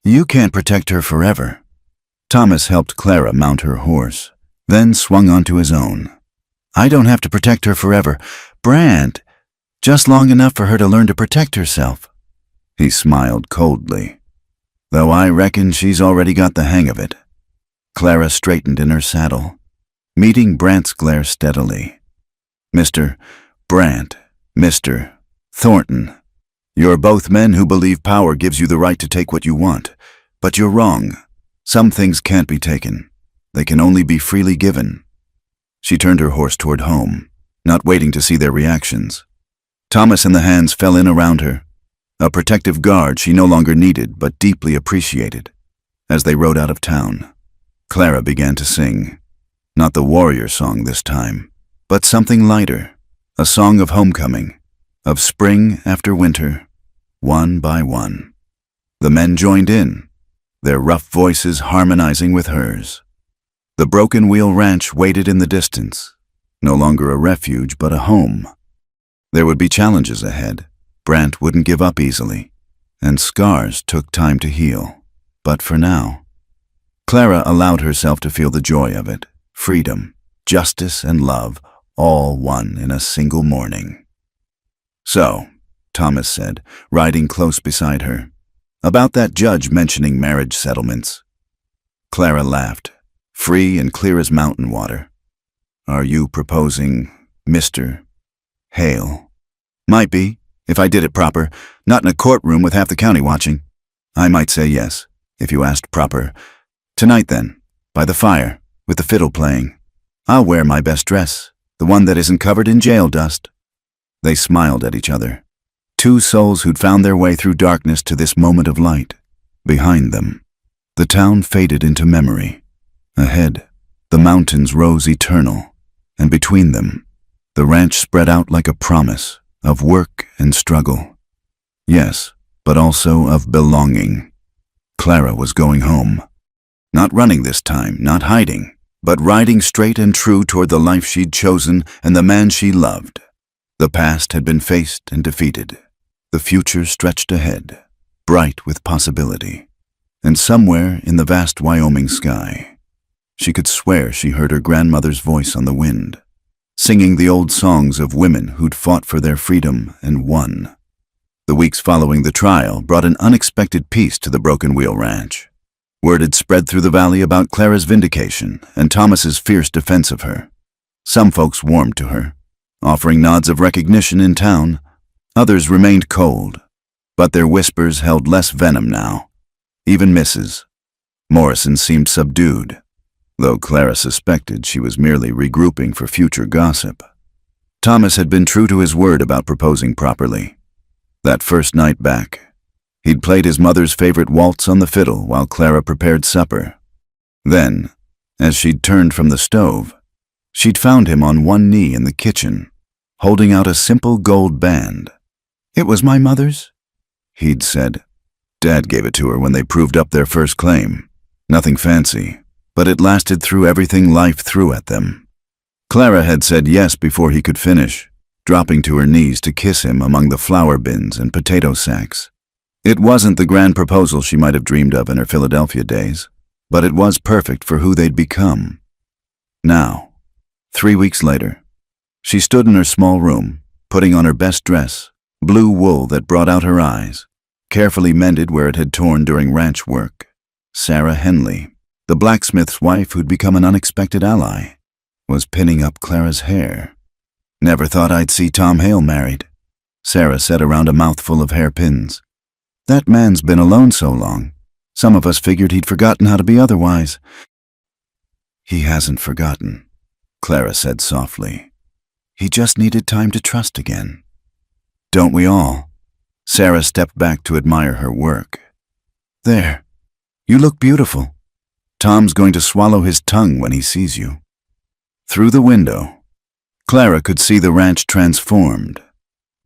You can't protect her forever. Thomas helped Clara mount her horse, then swung onto his own. I don't have to protect her forever. Brandt, just long enough for her to learn to protect herself. He smiled coldly, though I reckon she's already got the hang of it. Clara straightened in her saddle, meeting Brandt's glare steadily. Mr. Brandt, Mr. Thornton, you're both men who believe power gives you the right to take what you want, but you're wrong. Some things can't be taken. They can only be freely given. She turned her horse toward home, not waiting to see their reactions. Thomas and the hands fell in around her, a protective guard she no longer needed but deeply appreciated. As they rode out of town, Clara began to sing, not the warrior song this time, but something lighter, a song of homecoming, of spring after winter, one by one. The men joined in, their rough voices harmonizing with hers. The Broken Wheel Ranch waited in the distance, no longer a refuge but a home. There would be challenges ahead. Brandt wouldn't give up easily, and scars took time to heal. But for now, Clara allowed herself to feel the joy of it, freedom, justice, and love, all one in a single morning. So, Thomas said, riding close beside her, about that judge mentioning marriage settlements. Clara laughed, free and clear as mountain water. Are you proposing Mr. Hale? Might be, if I did it proper, not in a courtroom with half the county watching. I might say yes, if you asked proper. Tonight then, by the fire, with the fiddle playing. I'll wear my best dress, the one that isn't covered in jail dust. They smiled at each other. Two souls who'd found their way through darkness to this moment of light. Behind them, the town faded into memory. Ahead, the mountains rose eternal, and between them, the ranch spread out like a promise of work and struggle. Yes, but also of belonging. Clara was going home. Not running this time, not hiding, but riding straight and true toward the life she'd chosen and the man she loved. The past had been faced and defeated. The future stretched ahead, bright with possibility. And somewhere in the vast Wyoming sky, She could swear she heard her grandmother's voice on the wind, singing the old songs of women who'd fought for their freedom and won. The weeks following the trial brought an unexpected peace to the Broken Wheel Ranch. Word had spread through the valley about Clara's vindication and Thomas's fierce defense of her. Some folks warmed to her, offering nods of recognition in town. Others remained cold, but their whispers held less venom now. Even Mrs. Morrison seemed subdued, though Clara suspected she was merely regrouping for future gossip. Thomas had been true to his word about proposing properly. That first night back, he'd played his mother's favorite waltz on the fiddle while Clara prepared supper. Then, as she'd turned from the stove, she'd found him on one knee in the kitchen, holding out a simple gold band. "It was my mother's," he'd said. Dad gave it to her when they proved up their first claim. Nothing fancy, but it lasted through everything life threw at them. Clara had said yes before he could finish, dropping to her knees to kiss him among the flour bins and potato sacks. It wasn't the grand proposal she might have dreamed of in her Philadelphia days, but it was perfect for who they'd become. Now, 3 weeks later, she stood in her small room, putting on her best dress, blue wool that brought out her eyes, carefully mended where it had torn during ranch work. Sarah Henley, the blacksmith's wife who'd become an unexpected ally, was pinning up Clara's hair. "Never thought I'd see Tom Hale married," Sarah said around a mouthful of hairpins. "That man's been alone so long. Some of us figured he'd forgotten how to be otherwise." "He hasn't forgotten," Clara said softly. "He just needed time to trust again. Don't we all?" Sarah stepped back to admire her work. "There. You look beautiful. Tom's going to swallow his tongue when he sees you." Through the window, Clara could see the ranch transformed.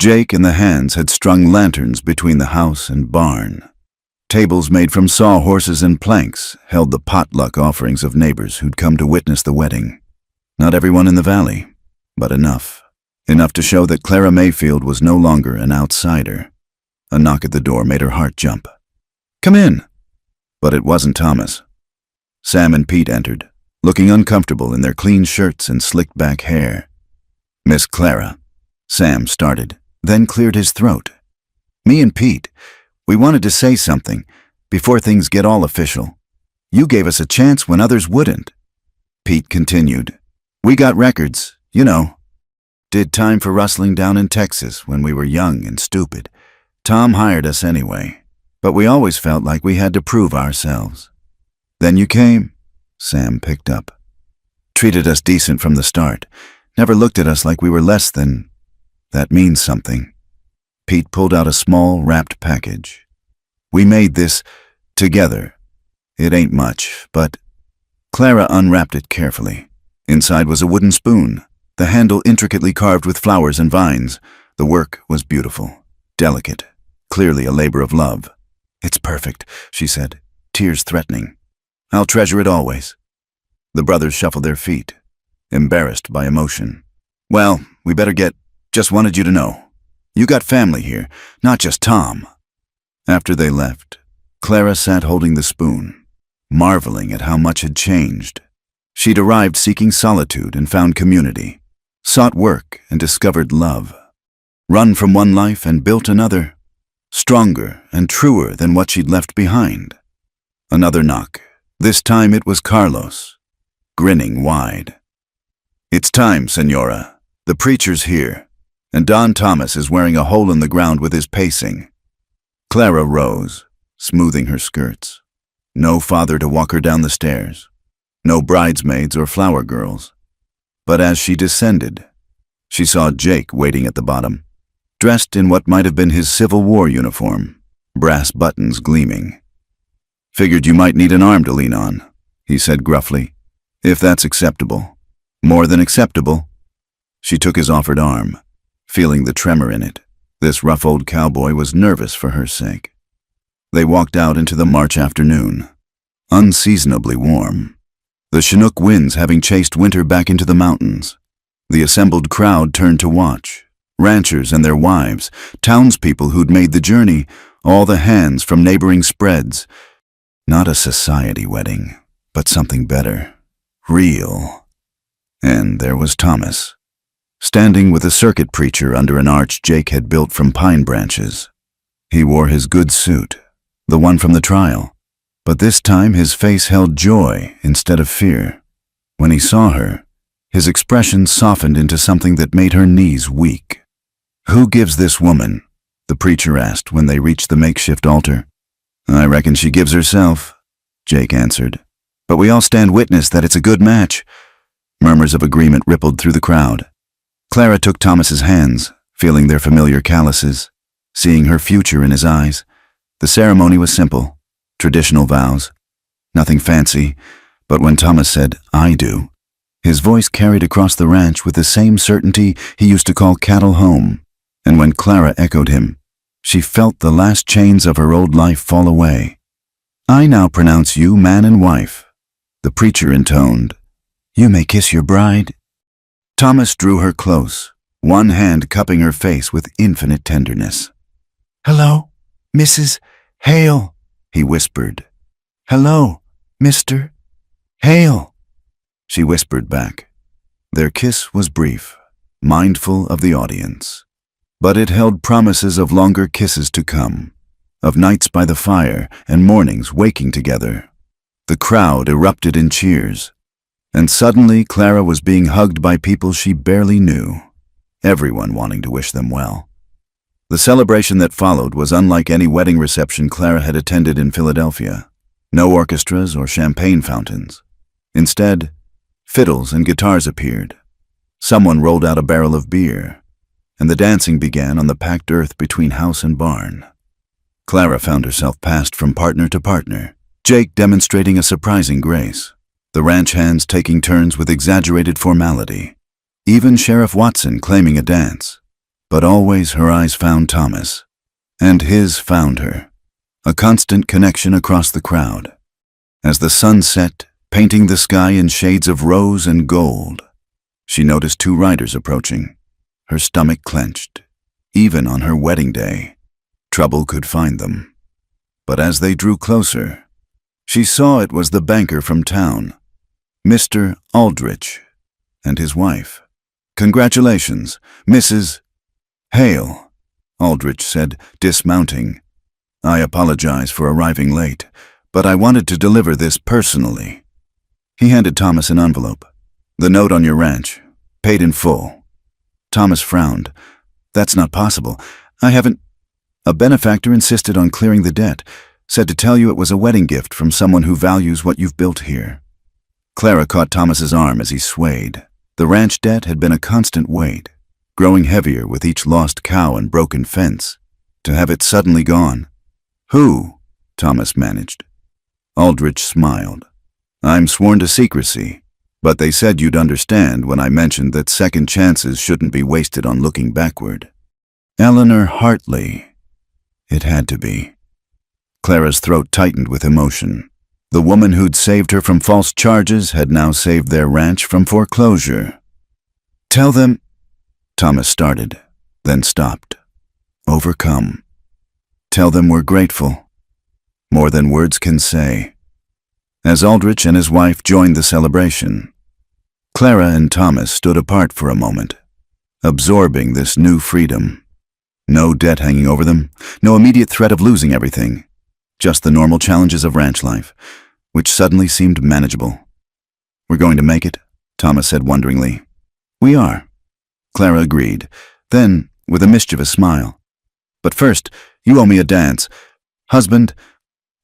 Jake and the Hands had strung lanterns between the house and barn. Tables made from sawhorses and planks held the potluck offerings of neighbors who'd come to witness the wedding. Not everyone in the valley, but enough. Enough to show that Clara Mayfield was no longer an outsider. A knock at the door made her heart jump. "Come in." But it wasn't Thomas. Sam and Pete entered, looking uncomfortable in their clean shirts and slicked back hair. "Miss Clara," Sam started, then cleared his throat. "Me and Pete, we wanted to say something before things get all official. You gave us a chance when others wouldn't." Pete continued. "We got records, you know. Did time for rustling down in Texas when we were young and stupid. Tom hired us anyway, but we always felt like we had to prove ourselves. Then you came," Sam picked up. "Treated us decent from the start. Never looked at us like we were less than. That means something." Pete pulled out a small, wrapped package. "We made this together. It ain't much, but..." Clara unwrapped it carefully. Inside was a wooden spoon, the handle intricately carved with flowers and vines. The work was beautiful, delicate, clearly a labor of love. "It's perfect," she said, tears threatening. "I'll treasure it always." The brothers shuffled their feet, embarrassed by emotion. "Well, we better get... Just wanted you to know. You got family here, not just Tom." After they left, Clara sat holding the spoon, marveling at how much had changed. She'd arrived seeking solitude and found community, sought work and discovered love, run from one life and built another, stronger and truer than what she'd left behind. Another knock. This time it was Carlos, grinning wide. "It's time, Senora. The preacher's here, and Don Thomas is wearing a hole in the ground with his pacing." Clara rose, smoothing her skirts. No father to walk her down the stairs, no bridesmaids or flower girls. But as she descended, she saw Jake waiting at the bottom, dressed in what might have been his Civil War uniform, brass buttons gleaming. "Figured you might need an arm to lean on," he said gruffly. "If that's acceptable." "More than acceptable." She took his offered arm, feeling the tremor in it. This rough old cowboy was nervous for her sake. They walked out into the March afternoon, unseasonably warm, the Chinook winds having chased winter back into the mountains. The assembled crowd turned to watch. Ranchers and their wives, townspeople who'd made the journey, all the hands from neighboring spreads. Not a society wedding, but something better. real. And there was Thomas, standing with a circuit preacher under an arch Jake had built from pine branches. He wore his good suit, the one from the trial, but this time his face held joy instead of fear. When he saw her, his expression softened into something that made her knees weak. "Who gives this woman?" the preacher asked when they reached the makeshift altar. "I reckon she gives herself," Jake answered. "But we all stand witness that it's a good match." Murmurs of agreement rippled through the crowd. Clara took Thomas's hands, feeling their familiar calluses, seeing her future in his eyes. The ceremony was simple, traditional vows. Nothing fancy, but when Thomas said, "I do," his voice carried across the ranch with the same certainty he used to call cattle home. And when Clara echoed him, she felt the last chains of her old life fall away. "I now pronounce you man and wife," the preacher intoned. "You may kiss your bride." Thomas drew her close, one hand cupping her face with infinite tenderness. "Hello, Mrs. Hale," he whispered. "Hello, Mr. Hale," she whispered back. Their kiss was brief, mindful of the audience. But it held promises of longer kisses to come, of nights by the fire and mornings waking together. The crowd erupted in cheers, and suddenly Clara was being hugged by people she barely knew, everyone wanting to wish them well. The celebration that followed was unlike any wedding reception Clara had attended in Philadelphia. No orchestras or champagne fountains. Instead, fiddles and guitars appeared. Someone rolled out a barrel of beer, and the dancing began on the packed earth between house and barn. Clara found herself passed from partner to partner, Jake demonstrating a surprising grace, the ranch hands taking turns with exaggerated formality, even Sheriff Watson claiming a dance. But always her eyes found Thomas, and his found her, a constant connection across the crowd. As the sun set, painting the sky in shades of rose and gold, she noticed two riders approaching. Her stomach clenched. Even on her wedding day, trouble could find them. But as they drew closer, she saw it was the banker from town, Mr. Aldrich, and his wife. "Congratulations, Mrs. Hale," Aldrich said, dismounting. "I apologize for arriving late, but I wanted to deliver this personally." He handed Thomas an envelope. "The note on your ranch, paid in full." Thomas frowned. "That's not possible. I haven't—" "A benefactor insisted on clearing the debt, said to tell you it was a wedding gift from someone who values what you've built here." Clara caught Thomas's arm as he swayed. The ranch debt had been a constant weight, growing heavier with each lost cow and broken fence. To have it suddenly gone. "Who?" Thomas managed. Aldrich smiled. "I'm sworn to secrecy, but they said you'd understand when I mentioned that second chances shouldn't be wasted on looking backward." "Eleanor Hartley." It had to be. Clara's throat tightened with emotion. The woman who'd saved her from false charges had now saved their ranch from foreclosure. "Tell them—" Thomas started, then stopped, overcome. "Tell them we're grateful. More than words can say." As Aldrich and his wife joined the celebration, Clara and Thomas stood apart for a moment, absorbing this new freedom. No debt hanging over them, no immediate threat of losing everything, just the normal challenges of ranch life, which suddenly seemed manageable. "We're going to make it," Thomas said wonderingly. "We are," Clara agreed, then, with a mischievous smile. "But first, you owe me a dance. Husband—"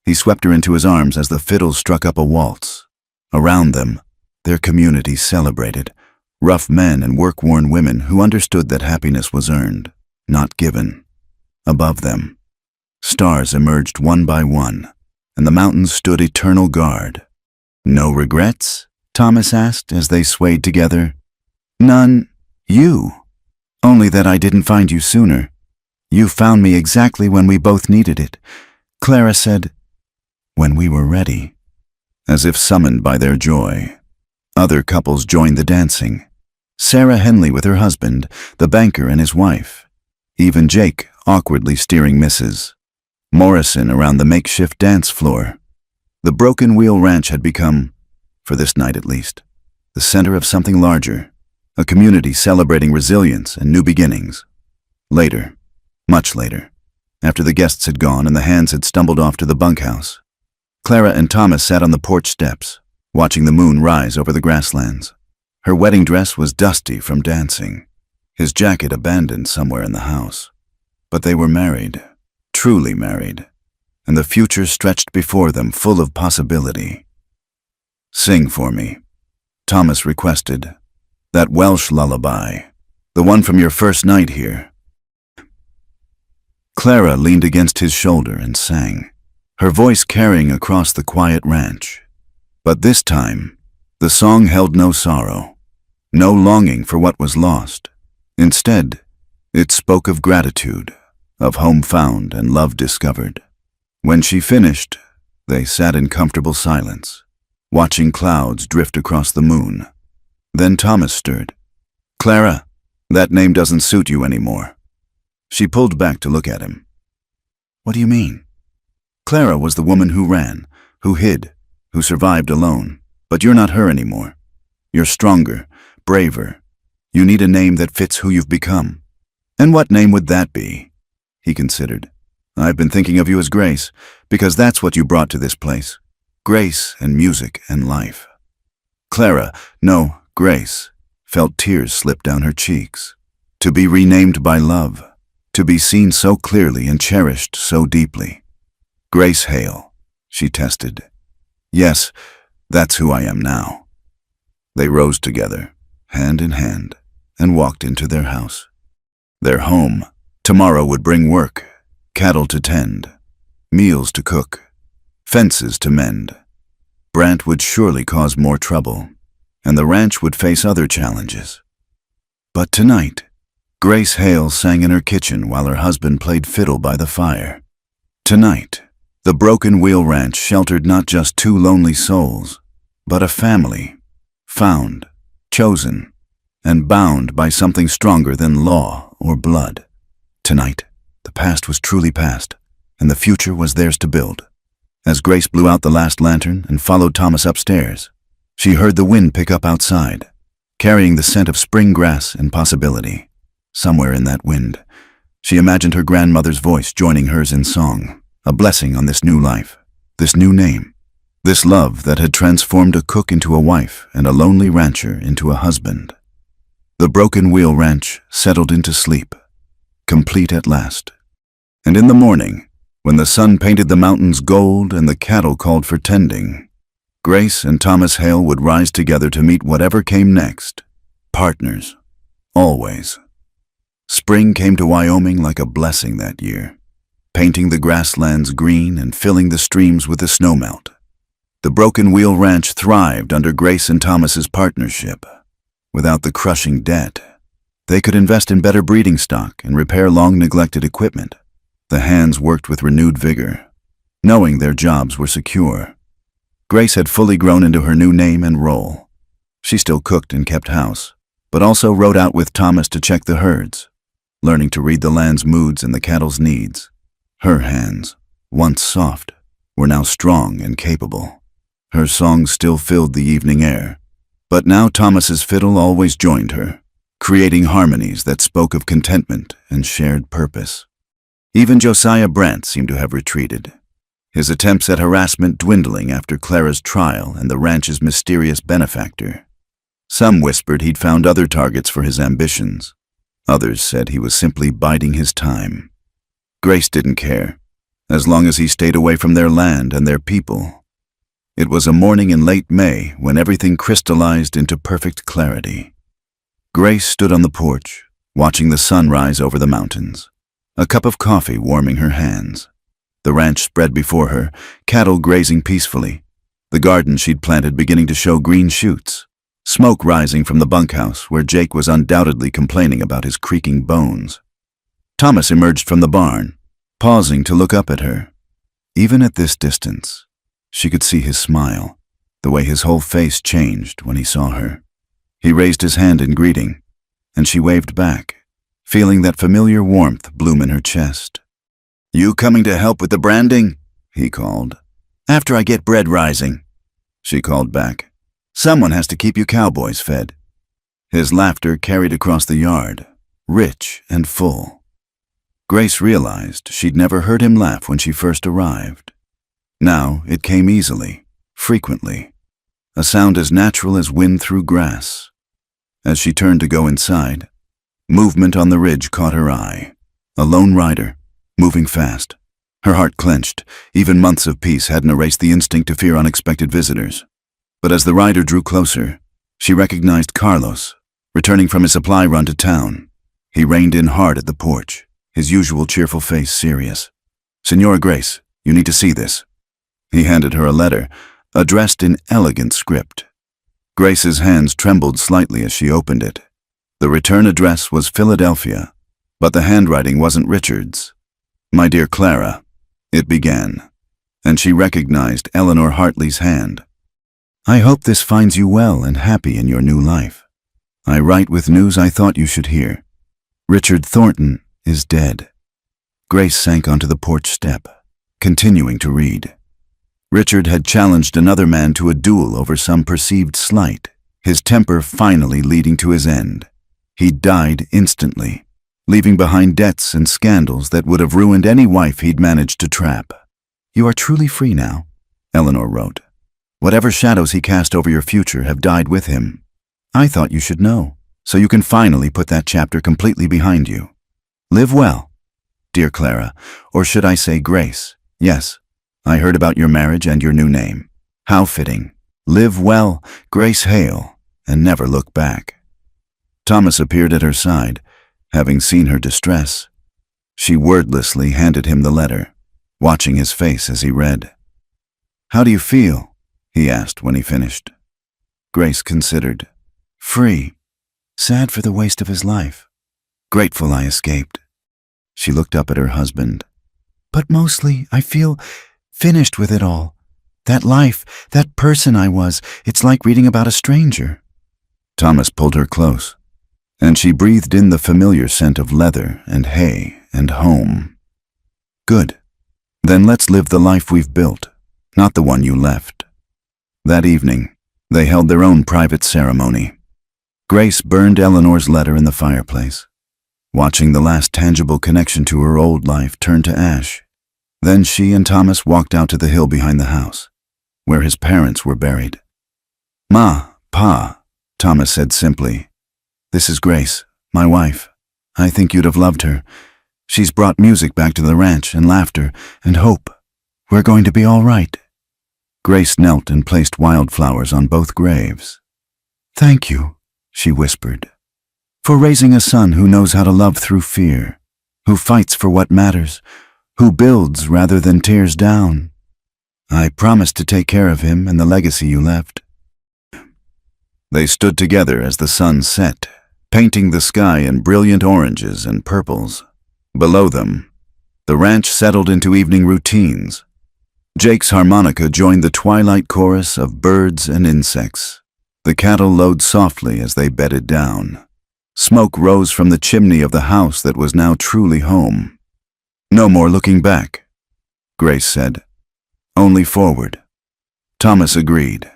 He swept her into his arms as the fiddles struck up a waltz. Around them, their community celebrated, rough men and work-worn women who understood that happiness was earned, not given. Above them, stars emerged one by one, and the mountains stood eternal guard. "No regrets?" Thomas asked as they swayed together. "None. You. Only that I didn't find you sooner. You found me exactly when we both needed it." Clara said, "When we were ready." As if summoned by their joy, other couples joined the dancing. Sarah Henley with her husband, the banker and his wife. Even Jake awkwardly steering Mrs. Morrison around the makeshift dance floor. The Broken Wheel Ranch had become, for this night at least, the center of something larger, a community celebrating resilience and new beginnings. Later, much later, after the guests had gone and the hands had stumbled off to the bunkhouse, Clara and Thomas sat on the porch steps, watching the moon rise over the grasslands. Her wedding dress was dusty from dancing, his jacket abandoned somewhere in the house. But they were married, truly married, and the future stretched before them full of possibility. "Sing for me," Thomas requested. "That Welsh lullaby, the one from your first night here." Clara leaned against his shoulder and sang, her voice carrying across the quiet ranch. But this time, the song held no sorrow, no longing for what was lost. Instead, it spoke of gratitude, of home found and love discovered. When she finished, they sat in comfortable silence, watching clouds drift across the moon. Then Thomas stirred. "Clara, that name doesn't suit you anymore." She pulled back to look at him. "What do you mean?" "Clara was the woman who ran, who hid, who survived alone. But you're not her anymore. You're stronger, braver. You need a name that fits who you've become." "And what name would that be?" He considered. "I've been thinking of you as Grace, because that's what you brought to this place. Grace and music and life." Clara, no, Grace, felt tears slip down her cheeks. To be renamed by love, to be seen so clearly and cherished so deeply. "Grace Hale," she tested. "Yes, that's who I am now." They rose together, hand in hand, and walked into their house. Their home. Tomorrow would bring work, cattle to tend, meals to cook, fences to mend. Brant would surely cause more trouble, and the ranch would face other challenges. But tonight, Grace Hale sang in her kitchen while her husband played fiddle by the fire. Tonight, the Broken Wheel Ranch sheltered not just two lonely souls, but a family, found, chosen, and bound by something stronger than law or blood. Tonight, the past was truly past, and the future was theirs to build. As Grace blew out the last lantern and followed Thomas upstairs, she heard the wind pick up outside, carrying the scent of spring grass and possibility. Somewhere in that wind, she imagined her grandmother's voice joining hers in song, a blessing on this new life, this new name, this love that had transformed a cook into a wife and a lonely rancher into a husband. The Broken Wheel Ranch settled into sleep, complete at last. And in the morning, when the sun painted the mountains gold and the cattle called for tending, Grace and Thomas Hale would rise together to meet whatever came next. Partners, always. Spring came to Wyoming like a blessing that year, painting the grasslands green and filling the streams with the snowmelt. The Broken Wheel Ranch thrived under Grace and Thomas's partnership. Without the crushing debt, they could invest in better breeding stock and repair long-neglected equipment. The hands worked with renewed vigor, knowing their jobs were secure. Grace had fully grown into her new name and role. She still cooked and kept house, but also rode out with Thomas to check the herds, learning to read the land's moods and the cattle's needs. Her hands, once soft, were now strong and capable. Her songs still filled the evening air, but now Thomas's fiddle always joined her, creating harmonies that spoke of contentment and shared purpose. Even Josiah Brant seemed to have retreated, his attempts at harassment dwindling after Clara's trial and the ranch's mysterious benefactor. Some whispered he'd found other targets for his ambitions. Others said he was simply biding his time. Grace didn't care, as long as he stayed away from their land and their people. It was a morning in late May when everything crystallized into perfect clarity. Grace stood on the porch, watching the sun rise over the mountains, a cup of coffee warming her hands. The ranch spread before her, cattle grazing peacefully, the garden she'd planted beginning to show green shoots, smoke rising from the bunkhouse where Jake was undoubtedly complaining about his creaking bones. Thomas emerged from the barn, pausing to look up at her. Even at this distance, she could see his smile, the way his whole face changed when he saw her. He raised his hand in greeting, and she waved back, feeling that familiar warmth bloom in her chest. "You coming to help with the branding?" he called. "After I get bread rising," she called back, Someone has to keep you cowboys fed." His laughter carried across the yard, rich and full. Grace realized she'd never heard him laugh when she first arrived. Now it came easily, frequently, a sound as natural as wind through grass. As she turned to go inside, movement on the ridge caught her eye. A lone rider, moving fast. Her heart clenched. Even months of peace hadn't erased the instinct to fear unexpected visitors. But as the rider drew closer, she recognized Carlos, returning from his supply run to town. He reined in hard at the porch, his usual cheerful face serious. "Senora Grace, you need to see this." He handed her a letter, addressed in elegant script. Grace's hands trembled slightly as she opened it. The return address was Philadelphia, but the handwriting wasn't Richard's. "My dear Clara," it began, and she recognized Eleanor Hartley's hand. "I hope this finds you well and happy in your new life. I write with news I thought you should hear. Richard Thornton is dead." Grace sank onto the porch step, continuing to read. Richard had challenged another man to a duel over some perceived slight, his temper finally leading to his end. He died instantly, leaving behind debts and scandals that would have ruined any wife he'd managed to trap. "You are truly free now," Eleanor wrote. "Whatever shadows he cast over your future have died with him. I thought you should know, so you can finally put that chapter completely behind you. Live well, dear Clara, or should I say Grace? Yes, I heard about your marriage and your new name. How fitting. Live well, Grace Hale, and never look back." Thomas appeared at her side, having seen her distress. She wordlessly handed him the letter, watching his face as he read. "How do you feel?" he asked when he finished. Grace considered. "Free. Sad for the waste of his life. Grateful I escaped." She looked up at her husband. "But mostly, I feel finished with it all. That life, that person I was, it's like reading about a stranger." Thomas pulled her close, and she breathed in the familiar scent of leather and hay and home. "Good. Then let's live the life we've built, not the one you left." That evening, they held their own private ceremony. Grace burned Eleanor's letter in the fireplace, watching the last tangible connection to her old life turn to ash. Then she and Thomas walked out to the hill behind the house, where his parents were buried. "Ma, Pa," Thomas said simply. "This is Grace, my wife. I think you'd have loved her. She's brought music back to the ranch and laughter and hope. We're going to be all right." Grace knelt and placed wildflowers on both graves. "Thank you," she whispered, "for raising a son who knows how to love through fear, who fights for what matters, who builds rather than tears down. I promise to take care of him and the legacy you left." They stood together as the sun set, painting the sky in brilliant oranges and purples. Below them, the ranch settled into evening routines. Jake's harmonica joined the twilight chorus of birds and insects. The cattle lowed softly as they bedded down. Smoke rose from the chimney of the house that was now truly home. "No more looking back," Grace said. "Only forward." Thomas agreed.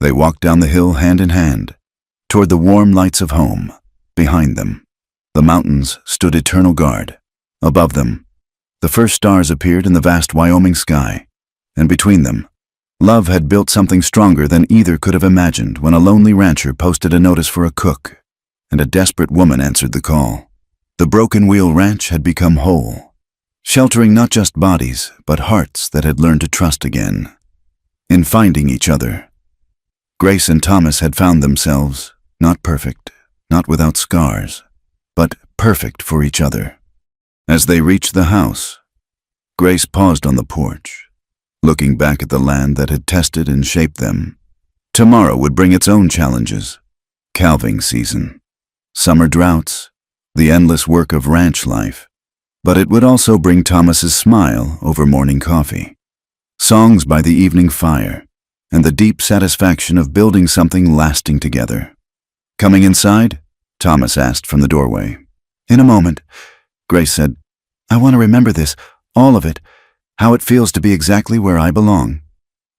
They walked down the hill hand in hand, toward the warm lights of home. Behind them, the mountains stood eternal guard. Above them, the first stars appeared in the vast Wyoming sky, and between them, love had built something stronger than either could have imagined when a lonely rancher posted a notice for a cook, and a desperate woman answered the call. The Broken Wheel Ranch had become whole, sheltering not just bodies, but hearts that had learned to trust again. In finding each other, Grace and Thomas had found themselves, not perfect, not without scars, but perfect for each other. As they reached the house, Grace paused on the porch, looking back at the land that had tested and shaped them. Tomorrow would bring its own challenges. Calving season, summer droughts, the endless work of ranch life. But it would also bring Thomas's smile over morning coffee, songs by the evening fire, and the deep satisfaction of building something lasting together. "Coming inside?" Thomas asked from the doorway. "In a moment," Grace said. "I want to remember this, all of it, how it feels to be exactly where I belong."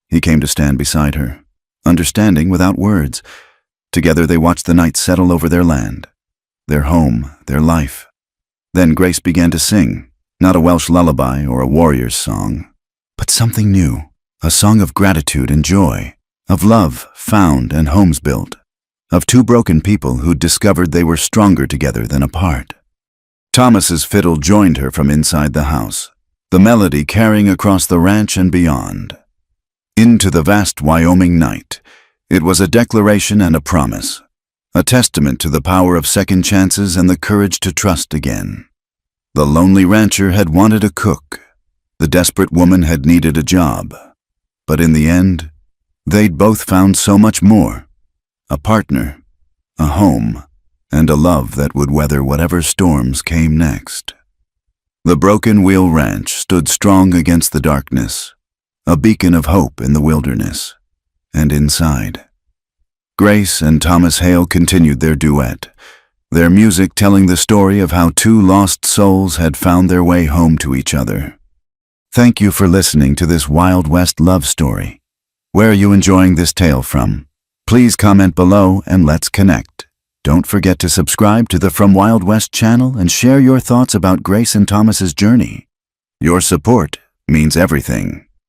He came to stand beside her. understanding without words. Together they watched the night settle over their land, their home, their life. Then Grace began to sing, not a Welsh lullaby or a warrior's song, but something new, a song of gratitude and joy, of love found and homes built, of two broken people who'd discovered they were stronger together than apart. Thomas's fiddle joined her from inside the house, the melody carrying across the ranch and beyond. Into the vast Wyoming night, it was a declaration and a promise, a testament to the power of second chances and the courage to trust again. The lonely rancher had wanted a cook. The desperate woman had needed a job. But in the end, they'd both found so much more: a partner, a home, and a love that would weather whatever storms came next. The Broken Wheel Ranch stood strong against the darkness, a beacon of hope in the wilderness. And inside, Grace and Thomas Hale continued their duet, their music telling the story of how two lost souls had found their way home to each other. Thank you for listening to this Wild West love story. Where are you enjoying this tale from? Please comment below and let's connect. Don't forget to subscribe to the From Wild West channel and share your thoughts about Grace and Thomas's journey. Your support means everything.